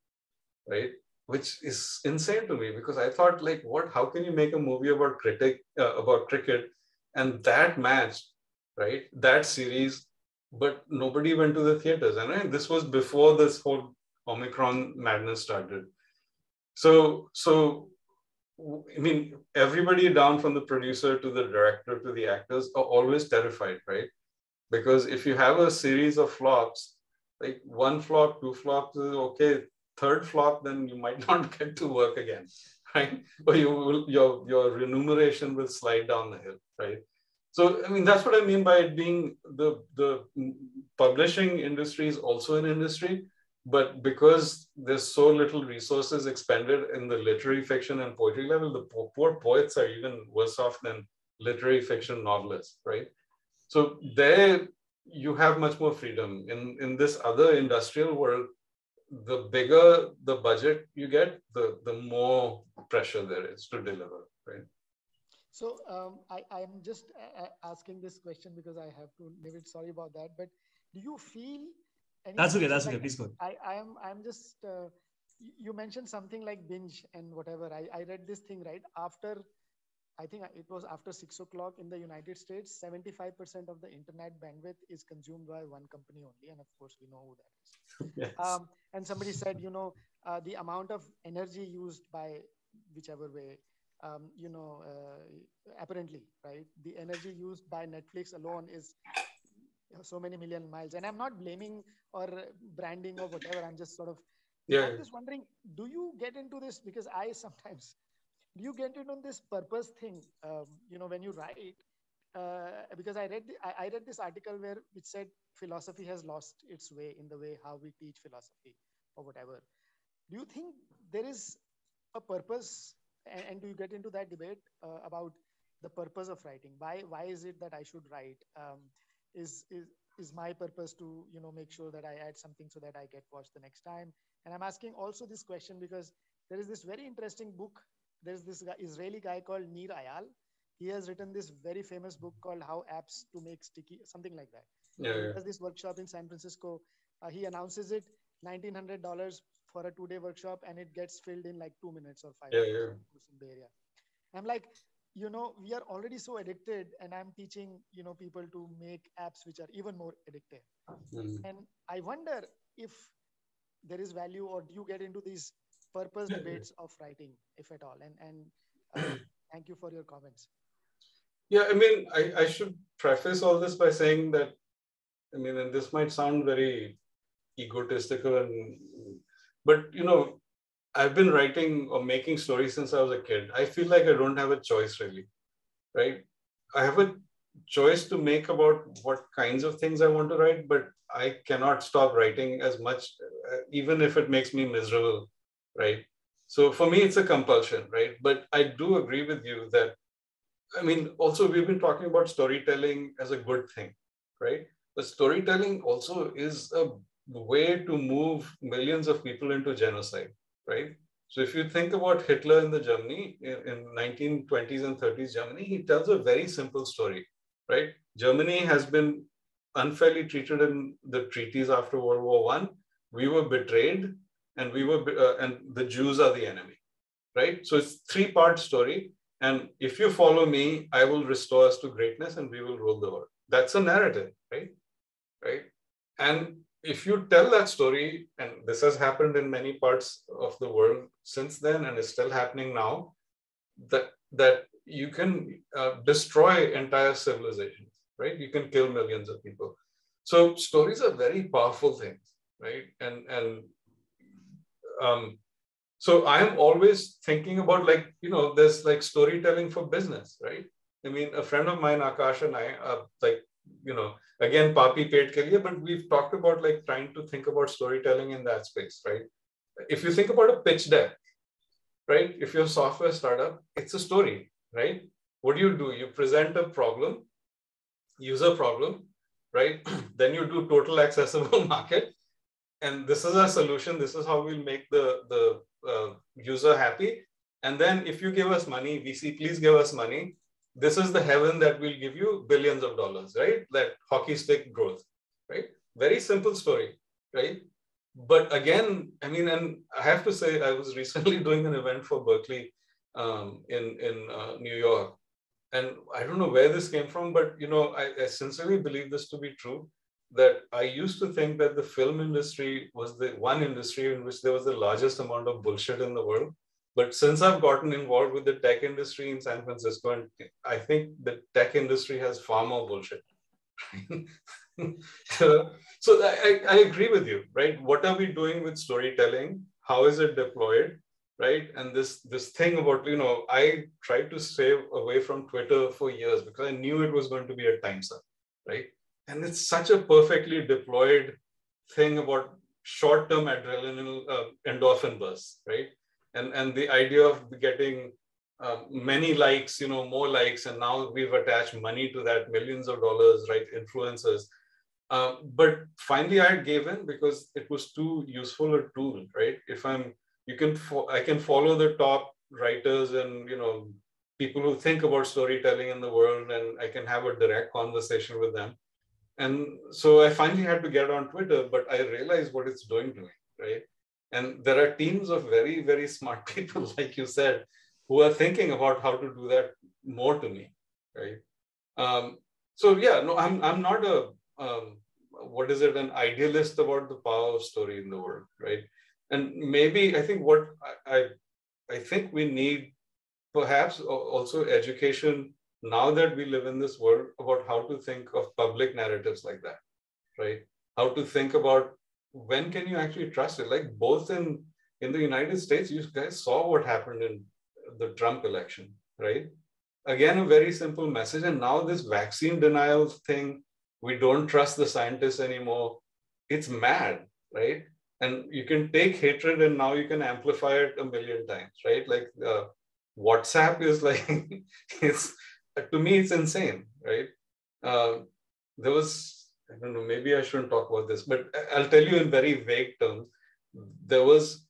right? Which is insane to me, because I thought like, how can you make a movie about cricket and that matched, right? That series, but nobody went to the theaters. And this was before this whole Omicron madness started. So I mean, everybody down from the producer to the director to the actors are always terrified, right? Because if you have a series of flops, like 1 flop, 2 flops is okay. 3rd flop, then you might not get to work again, right? Or your remuneration will slide down the hill, right? So, I mean, that's what I mean by it being the publishing industry is also an industry, but because there's so little resources expended in the literary fiction and poetry level, the poor poets are even worse off than literary fiction novelists, right? So there you have much more freedom. In this other industrial world, the bigger the budget you get, the more pressure there is to deliver, right? So I'm just asking this question because I have to leave it. Sorry about that. But do you feel any? That's okay. Please go. I'm just. You mentioned something like binge and whatever. I read this thing right after. I think it was after 6 o'clock in the United States. 75% of the internet bandwidth is consumed by one company only, and of course we know who that is. Yes. And somebody said, the amount of energy used by whichever way. Apparently, right? The energy used by Netflix alone is so many million miles. And I'm not blaming or branding or whatever. I'm just sort of, I'm just wondering, do you get into this? Because I sometimes do you get into this purpose thing, when you write? Because I read this article which said philosophy has lost its way in the way how we teach philosophy or whatever. Do you think there is a purpose, and do you get into that debate about the purpose of writing? Why is it that I should write? Is my purpose to make sure that I add something so that I get watched the next time? And I'm asking also this question because there is this very interesting book. There's this Israeli guy called Nir Ayal. He has written this very famous book called How Apps to Make Sticky, something like that. Yeah, He does this workshop in San Francisco. He announces it, $1,900 for a 2-day workshop, and it gets filled in like 2 minutes or 5 minutes in Bay Area. I'm like, we are already so addicted, and I'm teaching, people to make apps which are even more addictive. And I wonder if there is value, or do you get into these purpose debates of writing, if at all? And thank you for your comments. Yeah, I mean, I should preface all this by saying that, I mean, and this might sound very egotistical, but I've been writing or making stories since I was a kid. I feel like I don't have a choice really, right? I have a choice to make about what kinds of things I want to write, but I cannot stop writing as much, even if it makes me miserable, right? So for me, it's a compulsion, right? But I do agree with you that, I mean, also we've been talking about storytelling as a good thing, right? But storytelling also is a way to move millions of people into genocide, right? So if you think about Hitler in the Germany, in 1920s and 30s Germany, he tells a very simple story, right? Germany has been unfairly treated in the treaties after World War I. We were betrayed, and and the Jews are the enemy, right? So it's 3-part story. And if you follow me, I will restore us to greatness and we will rule the world. That's a narrative, right? Right. And if you tell that story, and this has happened in many parts of the world since then, and is still happening now, that you can destroy entire civilizations, right? You can kill millions of people. So stories are very powerful things, right? So I'm always thinking about, like, there's like storytelling for business, right? I mean, a friend of mine, Akash, and I, again, Papi paid ke liye, but we've talked about like trying to think about storytelling in that space, right? If you think about a pitch deck, right? If you're a software startup, it's a story, right? What do? You present a problem, user problem, right? Then you do total accessible market. And this is our solution. This is how we'll make the user happy. And then if you give us money, VC, please give us money. This is the heaven that will give you billions of dollars, right? That hockey stick growth, right? Very simple story, right? But again, I mean, and I have to say, I was recently doing an event for Berkeley in New York. And I don't know where this came from, but I sincerely believe this to be true, that I used to think that the film industry was the one industry in which there was the largest amount of bullshit in the world. But since I've gotten involved with the tech industry in San Francisco, and I think the tech industry has far more bullshit. So I agree with you, right? What are we doing with storytelling? How is it deployed, right? And this thing about, I tried to stay away from Twitter for years because I knew it was going to be a time suck, right? And it's such a perfectly deployed thing about short-term adrenaline endorphin bursts, right? And the idea of getting many likes, more likes, and now we've attached money to that, millions of dollars, right? Influencers. But finally, I gave in because it was too useful a tool, right? I can follow the top writers and people who think about storytelling in the world, and I can have a direct conversation with them. And so I finally had to get on Twitter, but I realized what it's doing to me, right? And there are teams of very, very smart people, like you said, who are thinking about how to do that more to me, right? So yeah, no, I'm not an idealist about the power of story in the world, right? And maybe I think what I think we need perhaps also education now that we live in this world about how to think of public narratives like that, right? How to think about when can you actually trust it? Like both in the United States, you guys saw what happened the Trump election, right? Again, a very simple message. And now this vaccine denial thing, we don't trust the scientists anymore. It's mad, right? And you can take hatred and now you can amplify it a million times, right? Like WhatsApp is like, it's, to me, it's insane, right? There was, I don't know, maybe I shouldn't talk about this, but I'll tell you in very vague terms. There was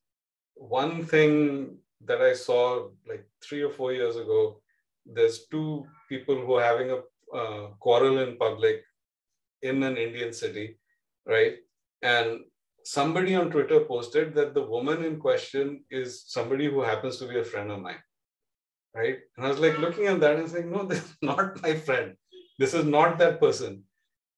one thing that I saw like 3 or 4 years ago. There's two people who are having a quarrel in public in an Indian city, right? And somebody on Twitter posted that the woman in question is somebody who happens to be a friend of mine, right? And I was like looking at that and saying, no, this is not my friend. This is not that person.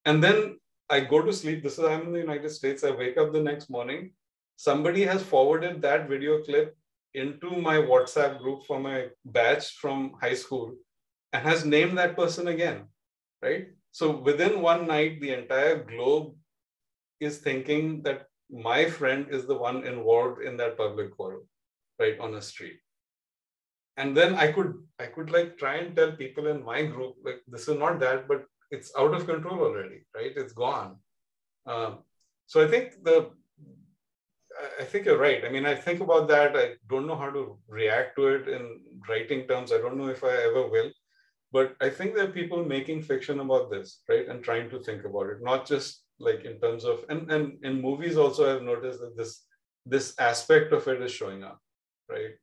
And then I go to sleep. I'm in the United States. I wake up the next morning. Somebody has forwarded that video clip into my WhatsApp group for my batch from high school and has named that person again, right? So within one night, the entire globe is thinking that my friend is the one involved in that public quarrel, right, on a street. And then I could like try and tell people in my group, like, this is not that, but it's out of control already, right? It's gone. So I think you're right. I mean, I think about that. I don't know how to react to it in writing terms. I don't know if I ever will, but I think there are people making fiction about this, right? And trying to think about it, not just like in terms of, and in movies also, I've noticed that this aspect of it is showing up, right?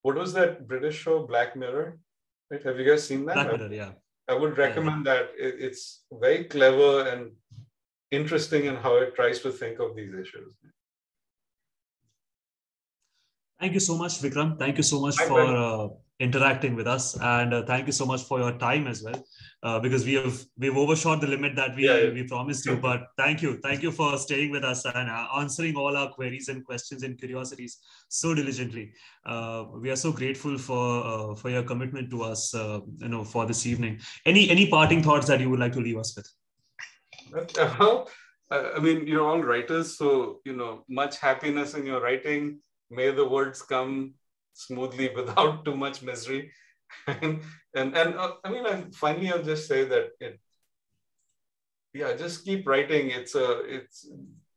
What was that British show, Black Mirror? Right? Have you guys seen that? Black Mirror, yeah. I would recommend that. It's very clever and interesting in how it tries to think of these issues. Thank you so much, Vikram. Thank you so much for interacting with us, and thank you so much for your time as well. Because we've overshot the limit that we promised you. But thank you for staying with us and answering all our queries and questions and curiosities so diligently. We are so grateful for your commitment to us, for this evening. Any parting thoughts that you would like to leave us with? I mean, you're all writers, so much happiness in your writing. May the words come smoothly without too much misery. and I mean, finally, I'll just say that just keep writing. It's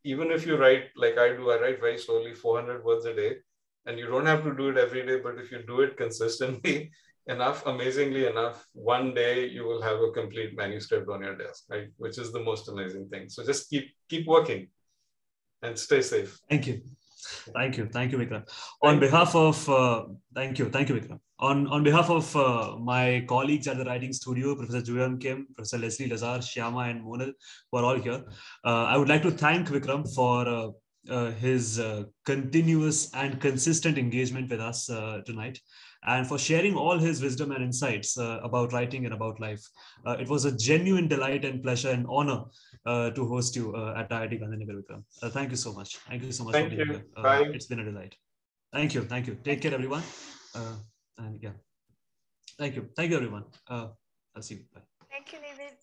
even if you write like I do, I write very slowly, 400 words a day, and you don't have to do it every day. But if you do it consistently enough, amazingly enough, one day you will have a complete manuscript on your desk, right? Which is the most amazing thing. So just keep working and stay safe. Thank you, Vikram. On behalf of thank you, Vikram. On behalf of my colleagues at the writing studio, Professor Juyam Kim, Professor Leslie Lazar, Shyama, and Monal, who are all here, I would like to thank Vikram for his continuous and consistent engagement with us tonight, and for sharing all his wisdom and insights about writing and about life. It was a genuine delight and pleasure and honor to host you at IIT Gandhinagar, Vikram. Thank you so much. Thank you so much for being here. It's been a delight. Thank you. Take care, everyone. And yeah, thank you, everyone. I'll see you. Bye. Thank you, David.